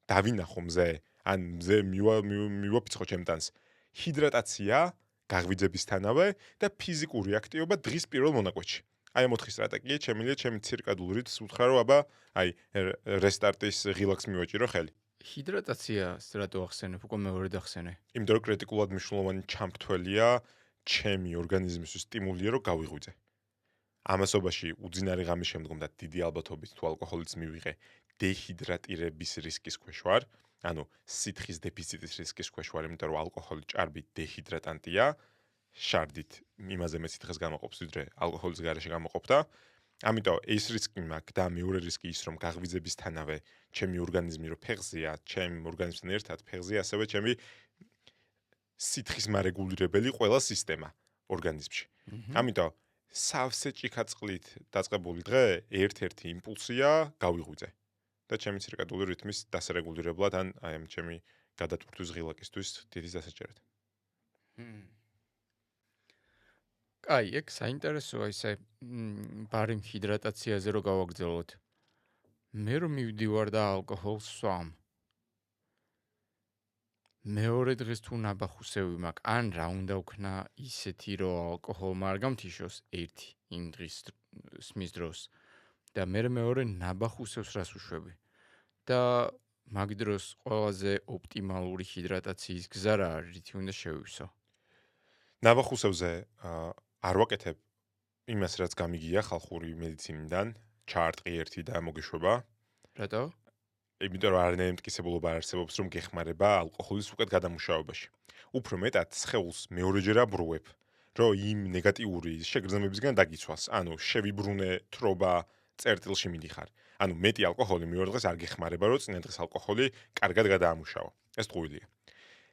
დავინახო მზე, ან მზე მივაფიცხო ჩემტანს. ჰიდრატაცია გაღვიძებისთანავე და ფიზიკური აქტივობა დღის პირველ მონაკვეთში. აი ამ 4 სტრატეგია შემიძლია ჩემი ცირკადულ რიტმს უთხრა რომ აბა აი რესტარტის ღილაკს მივაჭირო ხელი. ჰიდრატაცია რატო ახსენებ? უკვე მეორე დახსენე. იმიტომ რომ კრიტიკულად მნიშვნელოვანი ჩამრთველია ჩემი ორგანიზმისთვის სტიმულია რომ გავიღვიძე. ამასობაში უძინარი ღამის შემდგომ და დიდი ალბათობით თუ ალკოჰოლიც მივიღე, დეჰიდრატირების რისკის ქვეშ ვარ, ანუ სითხის დეფიციტის რისკის ქვეშ ვარ, იმიტომ რომ ალკოჰოლი ჭარბი დეჰიდრატანტია. შარდით იმაზე მე სითხეს გამოყოფს ვიდრე ალკოჰოლის გარეშე გამოყოფდა. ამიტომ ეს რისკი მაქვს და მეორე რისკი ის რომ გაღვიძებისთანავე ჩემი ორგანიზმი რო ფეხზეა, ჩემი ორგანიზმთან ერთად ფეხზეა ასევე ჩემი სითხის მარეგულირებელი ყველა სისტემა ორგანიზმში. ამიტომ სავსე ჭიქაწყლით დაწყებული დღე ერთ-ერთი იმპულსია გავიღვიძე და ჩემი ცირკადული რიტმის დასარეგულირებლად ან აი ამ ჩემი გადატვირთვის ღილაკისთვის დიდი დასაჭერად. აი, ეგ საინტერესოა ისე ბარიმ ჰიდრატაციაზე რო გავაგრძელოთ. მე რომ მივდივარ და ალკოჰოლს ვსვამ. მეორე დღეს თუ ნაბახუსევი მაქვს, ან რა უნდა ვქნა ისეთი, რომ ალკოჰოლმა არ გამთიშოს ერთი იმ დღის სმის დროს და მე მეორე ნაბახუსევს რას უშვები. და მაგ დროს ყველაზე ოპტიმალური ჰიდრატაციის გზა რა არის, რითი უნდა შევივსო? ნაბახუსევზე არ ვაკეთებ იმას, რაც გამიგია ხალხური მედიცინიდან, ჩარტყი ერთი და მოგეშვება. რატო? იმიტომ რომ არანაირი მტკიცებულობა არ არსებობს, რომ გეხმარება ალკოჰოლის უკეთ გადამუშავებაში. უფრო მეტად სხეულს მეორეჯერ აბრუებ, რომ იმ ნეგატიური შეგრძნებებისგან დაგიცვას. ანუ შევიბრუნე თრობა წერტილში მიდიხარ. ანუ მეტი ალკოჰოლი მეორე დღეს არ გეხმარება, რომ წინა დღეს ალკოჰოლი კარგად გადაამუშაო. ეს ტყუილია.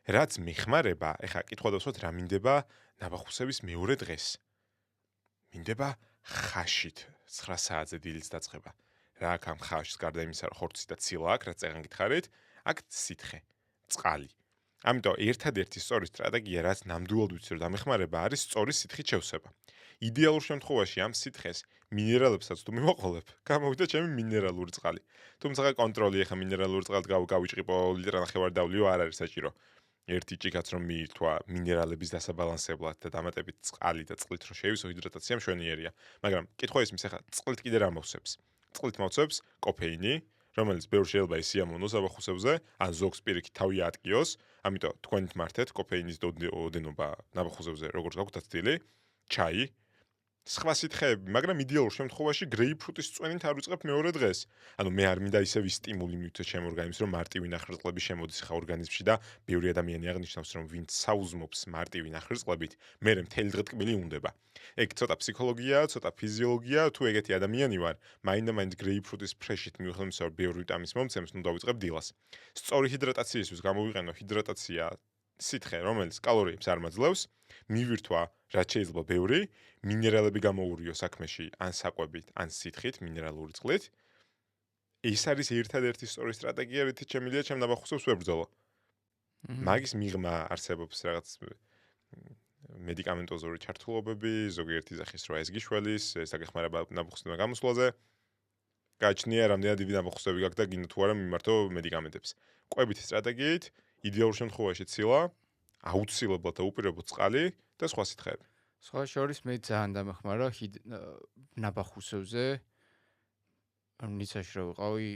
რაც მეხმარება, ეხა კითხვა დავსვათ რა მინდება ნაბახუსების მეორე დღეს. მინდება ხაშით 9 საათზე დილის დაწყება. რა აქ ამ ხაშს გარდა იმისა, რომ ხორცი და ცილა აქვს, რაც წეგან გითხარით, აქ სითხე, წყალი. ამიტომ ერთადერთი სწორი სტრატეგია, რაც ნამდვილად ვიცი რომ დამეხმარება, არის სწორი სითხით შევსება. იდეალურ შემთხვევაში ამ სითხეს მინერალებსაც თუ მივაყოლებ, გამოვიდა ჩემი მინერალური წყალი. თუმცა კონტროლი ეხა მინერალური წყალით გავიჭყიპო ლიტრა ნახევარი დავლიო არ არის საჭირო. ერთი ჭიქაც რომ მიირთვა მინერალების დასაბალანსებლად და დამატებით წყალი და წყლით რომ შევისო ჰიდრატაცია მშვენიერია. მაგრამ კითხვა ისმის ეხა წყლით კიდე რა მოვსებს? წყლით მოვსებს კოფეინი, რომელიც ბევრ შეიძლება ისიამოვნოს ნაბახუსებზე, ან ზოგს პირიქით თავი ატკიოს, ამიტომ თქვენით მართეთ კოფეინის ოდენობა ნაბახუსებზე როგორც გაქვთ დაცდილი, ჩაი, სხვა სითხეები, მაგრამ იდეალურ შემთხვევაში გრეიპფრუტის წვენით არ ვიწყებ მეორე დღეს. ანუ მე არ მინდა ისევ სტიმული მივცე ჩემ ორგანიზმს, რომ მარტივი ნახრწლები შემოდის ხა ორგანიზმში და ბევრი ადამიანი აღნიშნავს, რომ ვინც საუზმობს მარტივი ნახრწლებით, მე მთელი დღე ტკბილი უნდება. ეგ ცოტა ფსიქოლოგიაა, ცოტა ფიზიოლოგია, თუ ეგეთი ადამიანი ვარ, მაინდა-მაინც გრეიპფრუტის ფრეშით მივხვდები, რომ ბევრი ვიტამინის მომცემს, ნუ დავიწყებ დილას. სწორი ჰიდრატაციისთვის გამოვიყენო ჰიდრატაცია სითხე, რომელიც კალორიებს არ მაძლევს, მივირთვა, რაც შეიძლება ბევრი, მინერალები გამოურიო საქმეში, ან საკვებით, ან სითხით, მინერალური წყლით. ეს არის ერთადერთი სწორი სტრატეგია, რითიც შემიძლია ჩემ ნაბახუსებს ვებრძოლო. მაგის მიღმა არსებობს რაღაც მედიკამენტოზური ჩართულობები, ზოგიერთი სახის რა ეს გიშველის, ეს დაგეხმარება ნაბახუსებმა გამოსვლაზე. გაჩნია რამდენად დიდი ნაბახუსები გაქვს და გინდა თუ არა მიმართო მედიკამენტებს. კვებითი სტრატეგიით იდეალურ შემთხვევაში ცილა, აუცილებლად და უპირობოდ წყალი და სხვა სითხეები. სხვა შორის მე ძალიან დამეხმარა ნაბახუსევზე ნიცაში რო ვიყავი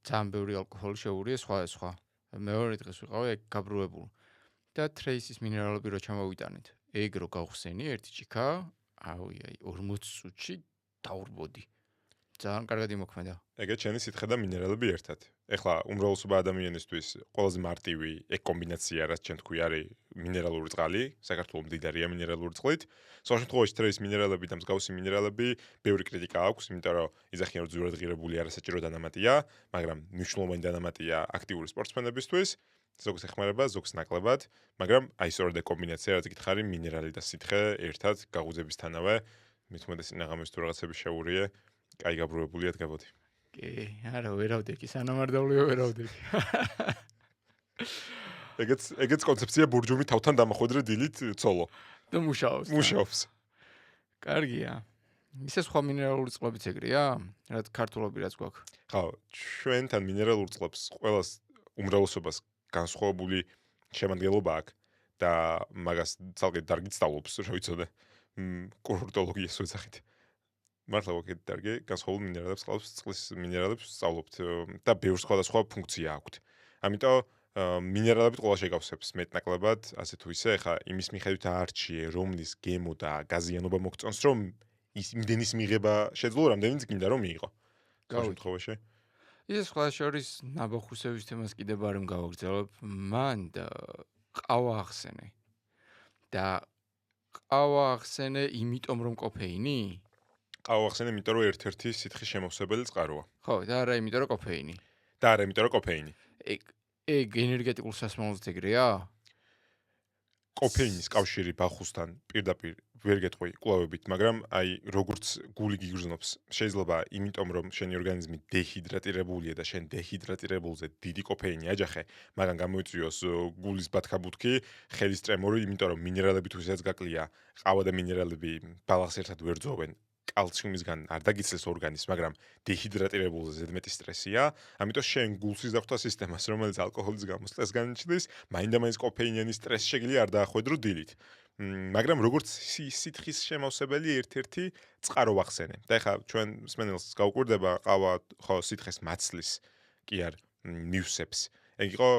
ძალიან ბევრი ალკოჰოლი შეურია სხვა. მეორე დღეს ვიყავი გაბრუებული. და ტრეისის მინერალები რო ჩამოვიტანეთ. ეგ რო გავხსენი ერთი ჭიქა, 40 წუთში დაურბოდი. ძალიან კარგად იმოქმედა. ეგეც შენი სითხე და მინერალები ერთად. ეხლა უმრავლესობა ადამიანისთვის ყველაზე მარტივი ეგ კომბინაცია, რაც ჩვენ თქვი, არის მინერალური წყალი, საქართველოს მდიდარია მინერალური წყლით. სხვა შემთხვევაში ტრეის მინერალები და მსგავსი მინერალები ბევრი კრიტიკა აქვს, იმიტომ რომ იძახიან რომ ძვირად ღირებული არასაჭირო დანამატია, მაგრამ მნიშვნელოვანი დანამატია აქტიური სპორტსმენებისთვის. ზოგს ეხმარება, ზოგს ნაკლებად, მაგრამ აი სწორედ ეგ კომბინაცია, რაც გითხარი, მინერალი და სითხე ერთად გაღუძებისთანავე, მით უმეტეს წინაღამის თუ რაღაცები შეურიე, კაი გაბრუებულია დგებოდი. კი, არა, ვერავდექი, სანამარდავლეო ვერავდექი. ეგეც კონცეფცია ბურჯუმი თავთან დამახვედრე დილით ცოლო. და მუშაობს. მუშაობს. კარგია. ისე სხვა მინერალური წყლებიც ეგრეა? რაც ქართულები რაც გვაქვს. ხო, ჩვენთან მინერალურ წყლებს ყველას უმრავლესობას განსხვავებული შემადგენლობა აქვს და მაგას ცალკე დარგით სწავლობს, რა ვიცოდე. კურორტოლოგიას ვეძახით. მართლა ვაკეთ დარგი, განსხვავებული მინერალებს ყავს, წყლის მინერალებს სწავლობთ და ბევრ სხვადასხვა ფუნქცია აქვთ. ამიტომ მინერალებით ყველა შეგავსებს მეტნაკლებად, ასე თუ ისე, ხა იმის მიხედვით აარჩიე, რომლის გემო და გაზიანობა მოგწონს, რომ ის იმდენის მიღება შეძლო, რამდენიც გინდა რომ მიიღო. სხვა შემთხვევაში ისე სხვა შორის ნაბახუსევის თემას კიდევ არ გავაგრძელებ, მან და ყავა ახსენე. და ყავა ახსენე იმიტომ რომ კოფეინი? ყავა ახსენე იმიტომ რომ ერთ-ერთი სითხის შემავსებელი წყაროა. ხო, და არა იმიტომ რომ კოფეინი. და არა იმიტომ რომ კოფეინი. ეგ ენერგეტიკულ სასმელს ეგრეა? კოფეინის კავშირი ბახუსთან პირდაპირ ვერ გეტყვი კვლევებით, მაგრამ აი როგორც გული გიგრძნობს, შეიძლება იმიტომ რომ შენი ორგანიზმი დეჰიდრატირებულია და შენ დეჰიდრატირებულზე დიდი კოფეინი აჯახე, მაგრამ გამოიწვიოს გულის ბათქაბუთქი, ხელის ტრემორი, იმიტომ რომ მინერალები თუსაც გაკლია, ყავა და მინერალები ბალანს ერთად ვერ ძოვენ. კალციუმისგან არ დაგიცილს ორგანიზმს, მაგრამ დეჰიდრატირებულზე ზედმეტი სტრესია, ამიტომ შენ გულს იზახვა სისტემას, რომელიც ალკოჰოლის გამო სტრესს განიჩდის, მაინდა-მაინც კოფეინიანი სტრესი შეგიძლია არ დაახვედრო დილით. მაგრამ როგორც სითხის შემავსებელი ერთ-ერთი წყარო ვახსენე. და ეხლა ჩვენ მსმენელს გაუკვირდება, ყავა ხო სითხეს მაცლის, კი არ მივსებს. ეგ იყო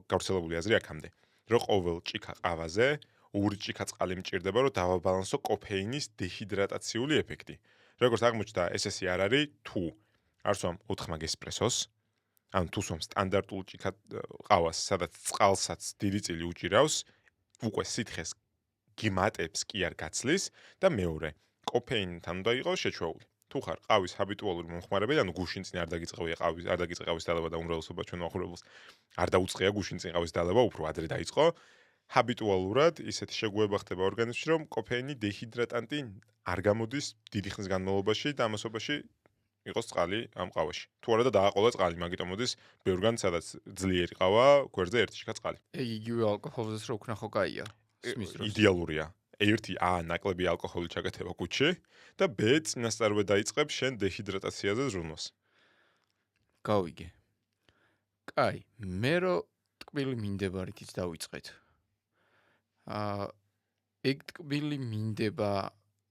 გავრცელებული აზრი აქამდე, რომ ყოველ ჭიქა ყავაზე ორი ჭიქა წყალი მჭირდება, რომ დავაბალანსო კოფეინის დეჰიდრატაციული ეფექტი. როგორც აღმოჩნდა, ესე არ არის თუ არ სვამ 4 მაგ ესპრესოს, ან თუ სვამ სტანდარტულ ჭიქა ყავას, სადაც წყალსაც დიდი წილი უჭირავს, უკვე სითხეს გიმატებს კი არ გაცლის და მეორე, კოფეინთან უნდა იყოს შეჩვეული. თუ ხარ ყავის ჰაბიტუალური მომხმარებელი, ანუ გუშინწინ არ დაგიწყებია ყავის, არ დაგიწყე ყავის დალევა და უმრავლესობა ჩვენ მაყურებელს არ დაუწყია გუშინწინ ყავის დალევა, უფრო ადრე დაიწყო. ჰაბიტუალურად ისეთი შეგუება ხდება ორგანიზმში, რომ კოფეინი დეჰიდრატანტი არ გამოდის დიდი ხნის განმავლობაში და ამასობაში იყოს წყალი ამ ყავაში. თუ არა და დააყოლა წყალი, მაგიტომ მოდის ბევრგან სადაც ძლიერი ყავა, გვერდზე ერთი ჭიქა წყალი. ეგ იგივე ალკოჰოლზეც რო ვქნა ხო კაია. იდეალურია. ერთი ნაკლები ალკოჰოლი ჩაკეთება კუჩში და ბ წინასწარვე დაიწყებს შენ დეჰიდრატაციაზე ზრუნვას. გავიგე. კაი, მე რო ტკბილი მინდებარითიც დავიწყეთ. ეგ ტკბილი მინდება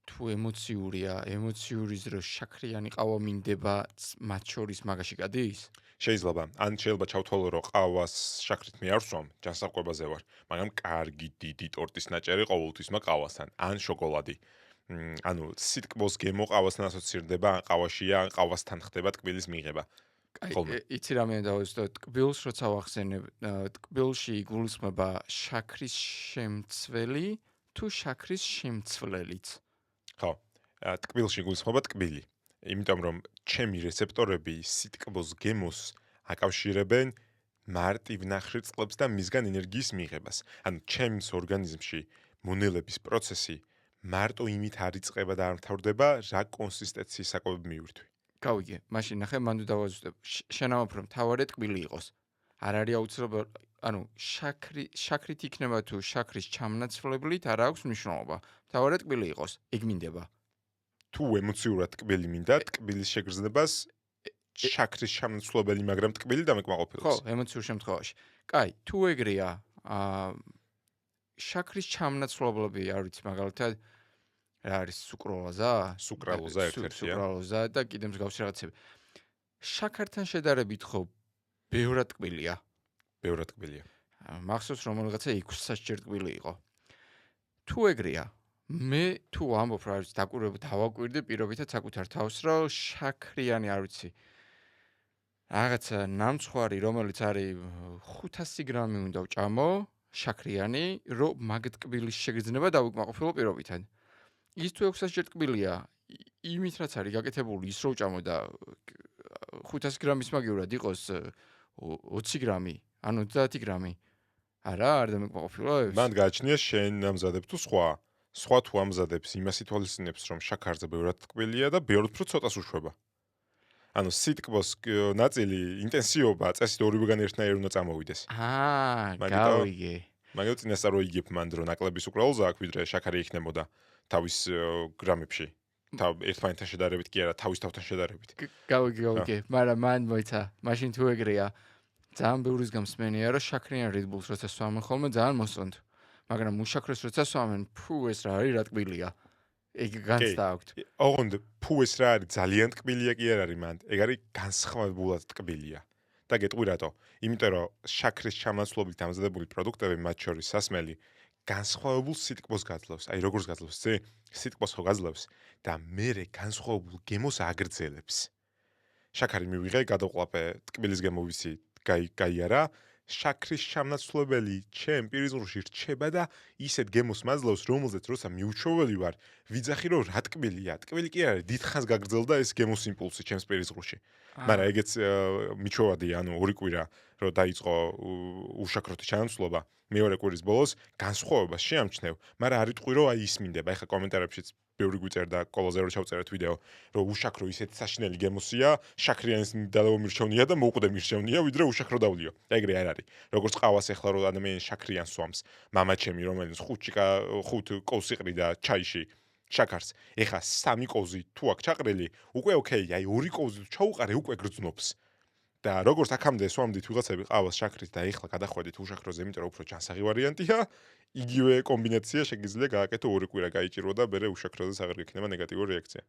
თუ ემოციურია, ემოციური ზრო შაქრიანი ყავა მინდება მათ შორის მაგაში გადის? შეიძლება, ან შეიძლება ჩავთვალო, რომ ყავას შაქრით მე არ ვსვამ, ჯანსაღყვებაზე ვარ, მაგრამ კარგი დიდი ტორტის ნაჭერი ყოველთვის მაქვს ყავასთან, ან შოკოლადი. ანუ სიტკბოს გემო ყავასთან ასოცირდება, ან ყავაშია, ან ყავასთან ხდება ტკბილის მიღება. კაი, იცი რა მე დავესწრო, ტკბილს როცა ვახსენებ, ტკბილში იგულისხმება შაქრის შემცველი თუ შაქრის შემცვლელიც? ხო, ტკბილში იგულისხმება ტკბილი. იმიტომ რომ ჩემი რეცეპტორები სიტკბოს გემოს აკავშირებენ მარტივ ნახრილ წყლებს და მისგან ენერგიის მიღებას. ანუ ჩემს ორგანიზმში მონელების პროცესი მარტო იმით არ იწყება და არ მთავრდება, რა კონსისტენციის საკუთრებით მივირთვი. გავიგე, მაშინ ნახე, მან თუ დავაზუსტებ, შენამა რომ თავარი ტკბილი იყოს. არ არის აუცილებელი, ანუ შაქრით იქნება თუ შაქრის ჩამნაცვლებლით არ აქვს მნიშვნელობა. თავარი ტკბილი იყოს, ეგ მინდება. თუ ემოციურად ტკბილი მინდა, ტკბილის შეგრძნებას შაქრის ჩამნაცვლებელი, მაგრამ ტკბილი დამეკმაყოფილებს. ხო, ემოციურ შემთხვევაში. კაი, თუ ეგრეა, შაქრის ჩამნაცვლებლები არ ვიცი მაგალითად რა არის სუკროლოზა? სუკრალოზა ერთ-ერთია. სუკრალოზა და კიდე მსგავსი რაღაცები. შაქართან შედარებით ხო ბევრად ტკბილია. ბევრად ტკბილია. მახსოვს რომ რაღაცა 600 ჯერ ტკბილი იყო. თუ ეგრეა, მე თუ ამბობ რა ვიცი დავაკვირდი პირობითად საკუთარ თავს რომ შაქრიანი არ ვიცი რაღაცა ნამცხვარი რომელიც არის 500 გრამი უნდა ვჭამო შაქრიანი რომ მაგ ტკბილის შეგრძნება დავიკმაყოფილო პირობითად. ის თუ 600 ჯერ ტკბილია იმით რაც არის გაკეთებული ის რო ვჭამო და 500 გრამის მაგივრად იყოს 20 გრამი, ანუ 30 გრამი. არა, არ დამეკმაყოფილო ეს? მან გააჩნია შენ ამზადებ თუ სხვა თუ ამზადებს იმას ითვალისწინებს რომ შაქარზე ბევრად ტკბილია და ბევრ უფრო ცოტას უშვება. ანუ სიტკბოს ნაწილი ინტენსივობა წესით ორივეგან ერთნაირი უნდა წამოვიდეს. გავიგე. მაგალითად წინასწარ რო იგებ მან რომ ნაკლები სუკრალოზა აქვს ვიდრე შაქარი იქნებოდა თავის გრამებში. ერთმანეთთან შედარებით კი არა, თავის თავთან შედარებით. გავიგე, მაგრამ მან მოიცა, მაშინ თუ ეგრეა ძალიან ბევრის გამსმენია რომ შაქრიან Red Bulls როცა სვამენ ხოლმე ძალიან მოსწონთ. მაგრამ უშაქროს როცა სვამენ, ფუ ეს რა არის, რა ტკბილია. ეგ განცდა აქვთ. ოღონდ ფუ ეს რა არის, ძალიან ტკბილია კი არ არის მანდ. ეგ არის განსხვავებულად ტკბილია. და გეტყვი რატო? იმიტომ რომ შაქრის ჩამონაცვლობით ამზადებული პროდუქტები, მათ შორის სასმელი, განსხვავებულ სიტკბოს გაძლევს. აი როგორს გაძლევს, ძე? სიტკბოს ხო გაძლევს და მერე განსხვავებულ გემოს აგრძელებს. შაქარი მივიღე, გადავყლაპე, ტკბილის გემო ვიცი, გაიარა. შაქრის ჩამნაცვლებელი ჩემ პირიზღრუში რჩება და ისეთ გემოს მაძლევს, რომელზეც როცა მიუჩვეველი ვარ, ვიძახი რომ რა ტკბილია. ტკბილი კი არ არის, დიდხანს გაგრძელდა ეს გემოს იმპულსი ჩემს პირიზღრუში. მაგრამ ეგეც მიჩვევადია, ანუ ორი კვირა რომ დაიწყო უშაქროთი ჩანაცვლობა, მეორე კვირის ბოლოს განსხვავებას შეამჩნევ, მაგრამ არ იტყვი რომ აი ისმინდება. ეხლა კომენტარებშიც ბევრი გვიწერდა კოლოზე რო ჩავწერეთ ვიდეო, რომ უშაქრო ისეთი საშინელი გემოსია, შაქრიანის მიდალო მირჩევნია და მოუყდე მირჩევნია, ვიდრე უშაქრო დავლიო. და ეგრე არ არის. როგორც ყავას ეხლა რო ადამიანი შაქრიანს სვამს, მამაჩემი რომელიც 5 კოვს იყრიდა ჩაიში შაქარს. ეხლა 3 კოვზი თუ აქვს ჩაყრილი, უკვე ოკეი, აი 2 კოვზი თუ ჩაუყარე, უკვე გრძნობს. და როგორც აქამდე სვამდით ვიღაცები ყავას შაქრის და ეხლა გადახვედით უშაქროზე, იმიტომ რომ უფრო ჯანსაღი ვარიანტია, იგივე კომბინაცია შეგიძლია გააკეთო 2 კვირა გაიჭირო და მერე უშაქროზე აღარ გექნება ნეგატიური რეაქცია.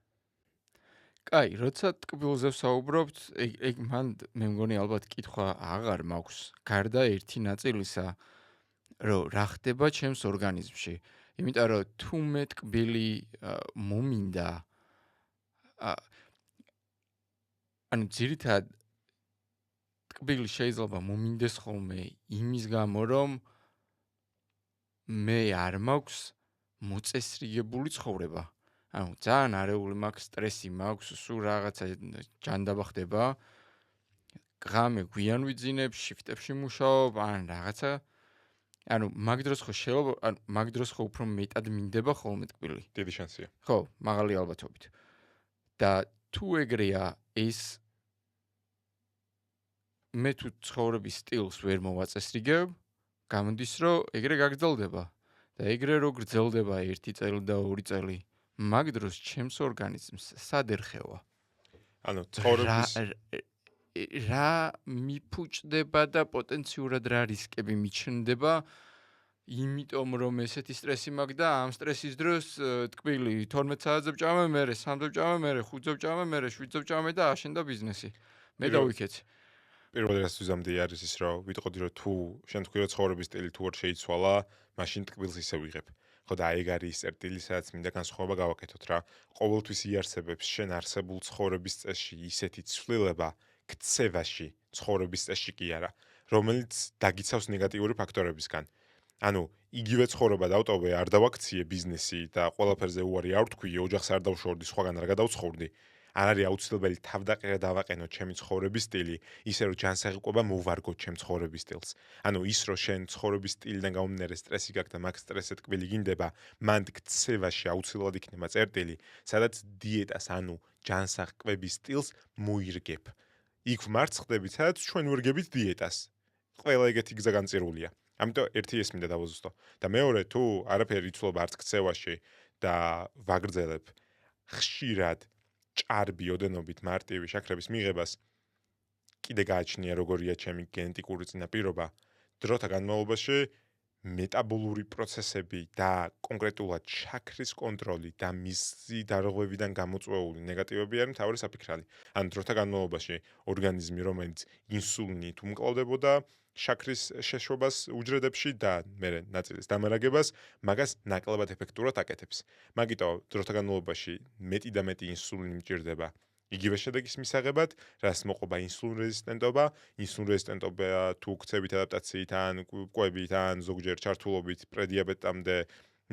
კაი, როცა ტკბილზე ვსაუბრობთ, ეგ მან მე მგონი ალბათ კითხვა აღარ მაქვს. გარდა ერთი ნაწილისა, რომ რა ხდება ჩემს ორგანიზმში. იმიტომ რომ თუ მე ტკბილი მომინდა ანუ ძირითადად ტკბილი შეიძლება მომინდეს ხოლმე იმის გამო, რომ მე არ მაქვს მოწესრიგებული ცხოვრება. ანუ ძალიან არეული მაქვს, სტრესი მაქვს, სულ რაღაცა ჯანდაბა ხდება. ღამე გვიან ვიძინებ, შიფტებში მუშაობ, ან რაღაცა. ანუ მაგ დროს ხო შეიძლება, ანუ მაგ დროს ხო უფრო მეტად მინდება ხოლმე ტკბილი. დიდი შანსია. ხო, მაღალი ალბათობით. და თუ ეგრეა ეს მე თუ ცხოვრების სტილს ვერ მოვაწესრიგებ, გამოდის რომ ეგრე გაგრძელდება. და ეგრე რო გრძელდება 1 წელი და 2 წელი, მაგ დროს ჩემს ორგანიზმს სად ერხევა? ანუ ცხოვრების რა მიფუჭდება და პოტენციურად რა რისკები მიჩნდება, იმიტომ რომ ესეთი სტრესი მაქვს და ამ სტრესის დროს ტკბილი 12 საათზე ვჭამე, მერე 3-ზე ვჭამე, მერე 5-ზე ვჭამე, მერე 7-ზე ვჭამე და აშენდა ბიზნესი. მე დავიქეცი. პირველი რას ვიზამდი არის ის რომ ვიტყოდი რომ თუ შენ თქვი რომ ცხოვრების სტილი თუ არ შეიცვალა, მაშინ ტკბილს ისე ვიღებ. ხო და ეგ არის წერტილი, სადაც მინდა განსხვავება გავაკეთოთ რა. ყოველთვის იარსებებს შენ არსებულ ცხოვრების წესში ისეთი ცვლილება ქცევაში, ცხოვრების წესში კი არა, რომელიც დაგიცავს ნეგატიური ფაქტორებისგან. ანუ იგივე ცხოვრება დავტოვე, არ დავაქციე ბიზნესი და ყველაფერზე უარი არ ვთქვი, ოჯახს არ დავშორდი, სხვაგან არ გადავცხოვრდი. არ არის აუცილებელი თავდაყირა დავაყენო ჩემი ცხოვრების სტილი, ისე რომ ჯანსაღი ყვება მოვარგო ჩემ ცხოვრების სტილს. ანუ ის რომ შენ ცხოვრების სტილიდან გამომდინარე სტრესი გაქვს და მაგ სტრესზე ტკბილი გინდება, მან ქცევაში აუცილებლად იქნება წერტილი, სადაც დიეტას, ანუ ჯანსაღ ყვების სტილს მოირგებ. იქ მარცხდებით, სადაც ჩვენ ვერგებით დიეტას. ყველა ეგეთი გზა განწირულია. ამიტომ ერთი ეს მინდა დავაზუსტო. და მეორე თუ არაფერი იცვლება არც ქცევაში და ვაგრძელებ ხშირად ჭარბი ოდენობით მარტივი შაქრების მიღებას, კიდე გააჩნია როგორია ჩემი გენეტიკური წინაპირობა დროთა განმავლობაში მეტაბოლური პროცესები და კონკრეტულად შაქრის კონტროლი და მისი დარღვევიდან გამოწვეული ნეგატივები არის მთავარი საფიქრალი. ან დროთა განმავლობაში ორგანიზმი, რომელიც ინსულინით უმკლავდებოდა შაქრის შეშობას უჯრედებში და მერე ნაწილის დამარაგებას, მაგას ნაკლებად ეფექტურად აკეთებს. მაგიტო დროთა განმავლობაში მეტი და მეტი ინსულინი მჭირდება იგივე შედეგის მისაღებად, რაც მოყვება ინსულინ რეზისტენტობა, ინსულინ რეზისტენტობა თუ ქცევით ადაპტაციით ან კვებით ან ზოგჯერ ჩართულობით პრედიაბეტამდე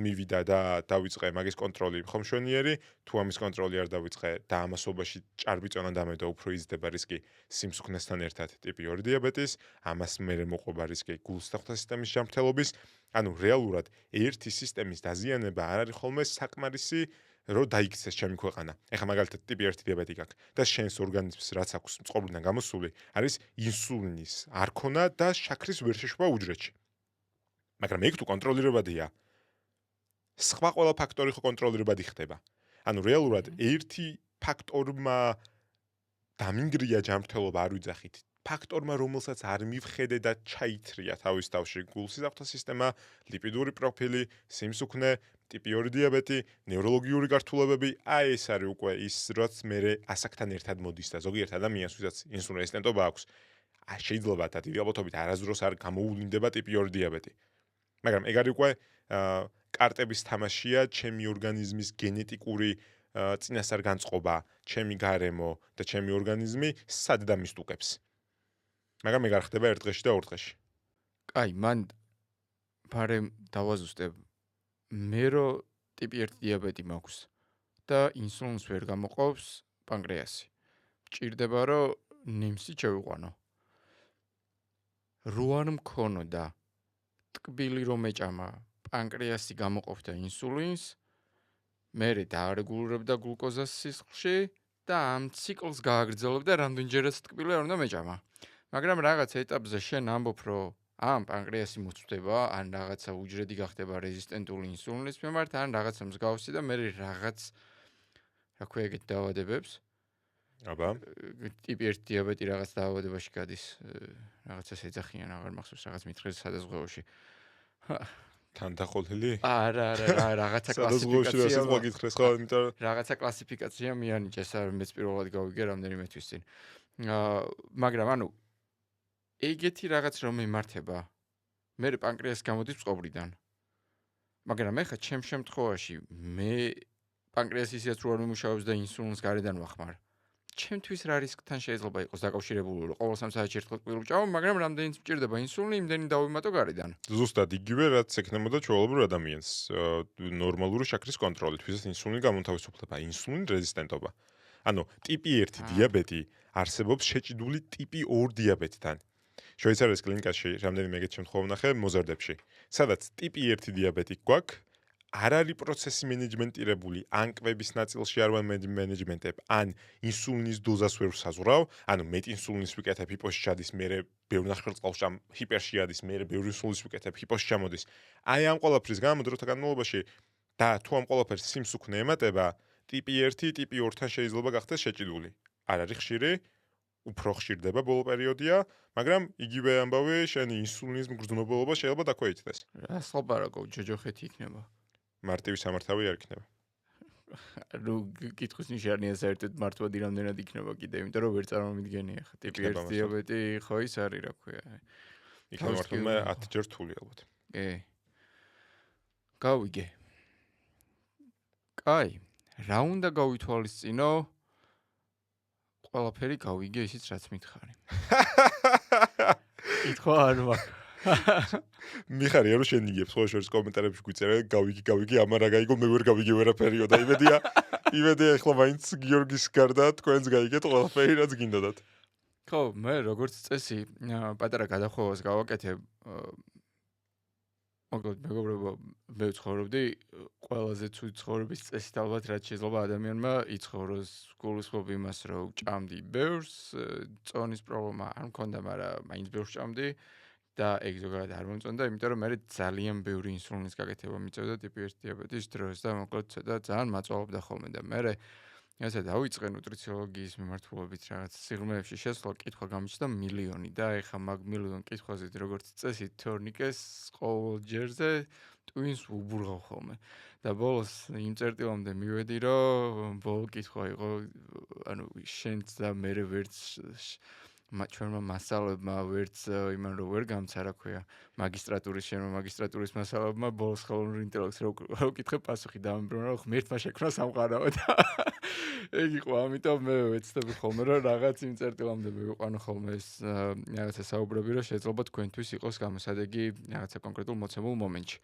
მივიდა და დავიწყე მაგის კონტროლი ხომშვენიერი, თუ ამის კონტროლი არ დავიწყე და ამასობაში ჭარბი წონა დამედო, უფრო იზრდება რისკი სიმსუქნესთან ერთად ტიპი 2 დიაბეტის, ამას მერე მოყვება რისკი გულსდახთა სისტემის ჯანმრთელობის, ანუ რეალურად ერთი სისტემის დაზიანება არ არის ხოლმე საკმარისი რო დაიქცეს ჩემი ქვეყანა. ეხლა მაგალითად ტიპი 1 დიაბეტი გაქვს და შენს ორგანიზმს რაც აქვს წყობრიდან გამოსული, არის ინსულინის არქონა და შაქრის ვერშეშვა უჯრედში. მაგრამ ეგ თუ კონტროლირებადია, სხვა ყველა ფაქტორი ხო კონტროლირებადი ხდება. ანუ რეალურად ერთი ფაქტორმა დამინგრია ჯანმრთელობა არ ვიძახით. ფაქტორმა რომელსაც არ მივხედე და ჩაითრია თავის თავში გულსიზრახთა სისტემა, ლიპიდური პროფილი, სიმსუქნე, ტიპი 2 დიაბეტი, ნევროლოგიური გართულებები, აი ეს არის უკვე ის, რაც მერე ასაკთან ერთად მოდის და ზოგიერთ ადამიანს, ვისაც ინსულინ რეზისტენტობა აქვს, შეიძლება და დიდი ალბათობით არასდროს არ გამოუვლინდება ტიპი 2 დიაბეტი. მაგრამ ეგ არის უკვე კარტების თამაშია, ჩემი ორგანიზმის გენეტიკური წინასწარ-განწყობა, ჩემი გარემო და ჩემი ორგანიზმი სად დამისტუყებს. მაგრამ ეგ არ ხდება ერთ დღეში და ორ დღეში. კაი, მან ბარემ დავაზუსტებ. მე რო ტიპი 1 დიაბეტი მაქვს და ინსულინს ვერ გამოყოფს პანკრეასი. მჭირდება რომ ნემსი შევიყვანო. რო არ მქონოდა ტკბილი რომ ეჭამა პანკრეასი გამოყოფდა ინსულინს, მერე დაარეგულირებდა გლუკოზას სისხლში და ამ ციკლს გააგრძელებდა რამდენჯერაც ტკბილი არ უნდა მეჭამა. მაგრამ რაღაც ეტაპზე შენ ამბობ რომ ამ პანკრეასი მოწვდება, ან რაღაცა უჯრედი გახდება რეზისტენტული ინსულინის მიმართ, ან რაღაცა მსგავსი და მე რაღაც რა ქვია ეგეთ დაავადებებს. აბა, ტიპი 1 დიაბეტი რაღაც დაავადებაში გადის, რაღაცას ეძახიან, აღარ მახსოვს, რაღაც მითხრეს სადაზღვევოში. თანდახოლილი? არა, რაღაცა სადაზღვევოში რა სიტყვა გითხრეს ხო, იმიტომ რაღაცა კლასიფიკაცია მიანიჭეს, არ მეც პირველად გავიგე რამდენიმე თვის წინ. მაგრამ ანუ ეგეთი რაღაც რომ მიმართება. მე პანკრეასი გამოდის წყობრიდან. მაგრამ ეხა ჩემ შემთხვევაში მე პანკრეასი ისეც რო არ მიმუშავებს და ინსულინს გარედან ვახმარ. ჩემთვის რა რისკთან შეიძლება იყოს დაკავშირებული, რომ ყოველ 3 საათში ერთხელ ტკბილი ვჭამ, მაგრამ რამდენიც მჭირდება ინსულინი, იმდენი დავიმატო გარედან. ზუსტად იგივე რაც ექნებოდა ჩვეულებრივ ადამიანს ნორმალური შაქრის კონტროლით, ვისაც ინსულინი გამონთავისუფლება, ინსულინ რეზისტენტობა. ანუ ტიპი 1 დიაბეტი არსებობს შეჭიდული ტიპი 2 დიაბეტთან. შვეიცარიის კლინიკაში რამდენიმე ეგეთ შემთხვევა ვნახე მოზარდებში, სადაც ტიპი 1 დიაბეტი გვაქვს, არ არის პროცესი მენეჯმენტირებული, ან კვების ნაწილში არ ვამენეჯმენტებ, ან ინსულინის დოზას ვერ ვსაზღვრავ, ანუ მეტ ინსულინის ვიკეთებ, ჰიპოში ჩადის, მერე ბევრ ნახშირწყალში ჩამ, ჰიპერში ადის, მერე ბევრ ინსულინს ვიკეთებ, ჰიპოში ჩამოდის. აი ამ ყველაფრის გამო დროთა განმავლობაში და თუ ამ ყველაფერს სიმსუქნე ემატება, ტიპი 1, ტიპი 2-თან შეიძლება გახდეს შეჭიდული. არ არის ხშირი, უფრო ხშირდება ბოლო პერიოდია, მაგრამ იგივე ამბავი შენი ინსულინის მგრძნობელობა შეიძლება დაქვეითდეს. რა სლაპარაკობ, ჯოჯოხეთი იქნება. მარტივი სამართავი არ იქნება. ნუ კითხვის ნიშანია საერთოდ მართვადი რამდენად იქნება კიდე, იმიტომ რომ ვერ წარმომიდგენია ხა ტიპი 1 დიაბეტი ხო ის არის რა ქვია. იქნება მართლა 10 ჯერ რთული ალბათ. გავიგე. კაი, რა უნდა გავითვალისწინო? ყველაფერი გავიგე ისიც რაც მითხარი. კითხვა არ მაქვს. მიხარია რომ შენ იგებს ხო შორის კომენტარებში გვიწერე გავიგი ამარა გაიგო მე ვერ გავიგე ვერაფერიო და იმედია ახლა მაინც გიორგის გარდა თქვენს გაიგეთ ყველაფერი რაც გინდოდათ. ხო, მე როგორც წესი პატარა გადახვევას გავაკეთებ. მოკლედ მეგობრებო, მე ვცხოვრობდი ყველაზე ცუდი ცხოვრების წესით ალბათ რაც შეიძლება ადამიანმა იცხოვროს გულისხმობ იმას რომ ჭამდი ბევრს, წონის პრობლემა არ მქონდა, მაგრამ მაინც ბევრს ჭამდი. და ეგ ზოგადად არ მომწონდა, იმიტომ რომ მე ძალიან ბევრი ინსულინის გაკეთება მიწევდა ტიპი 1 დიაბეტის დროს და მოკლედ ცოტა ძალიან მაწვალობდა ხოლმე და მე ესე დავიწყე ნუტრიციოლოგიის მიმართულებით რაღაც სიღრმეებში შესვლა კითხვა გამიჩნდა მილიონი და ეხა მაგ მილიონ კითხვაზე როგორც წესი თორნიკეს ყოველ ჯერზე ტვინს უბურღავ ხოლმე და ბოლოს იმ წერტილამდე მივედი რომ ბოლო კითხვა იყო ანუ შენც და მე ვერც ჩვენმა მასალებმა ვერც იმან რო ვერ გამცა რა ქვია მაგისტრატურის შენმა მაგისტრატურის მასალებმა ბოლოს ხელოვნურ ინტელექტს რო კითხე პასუხი დამებრუნა რომ ღმერთმა შექმნა სამყარო და ეგ იყო ამიტომ მე ვეცდები ხოლმე რომ რაღაც იმ წერტილამდე მივიყვანო ხოლმე ეს რაღაცა საუბრები რომ შეიძლება თქვენთვის იყოს გამოსადეგი რაღაცა კონკრეტულ მოცემულ მომენტში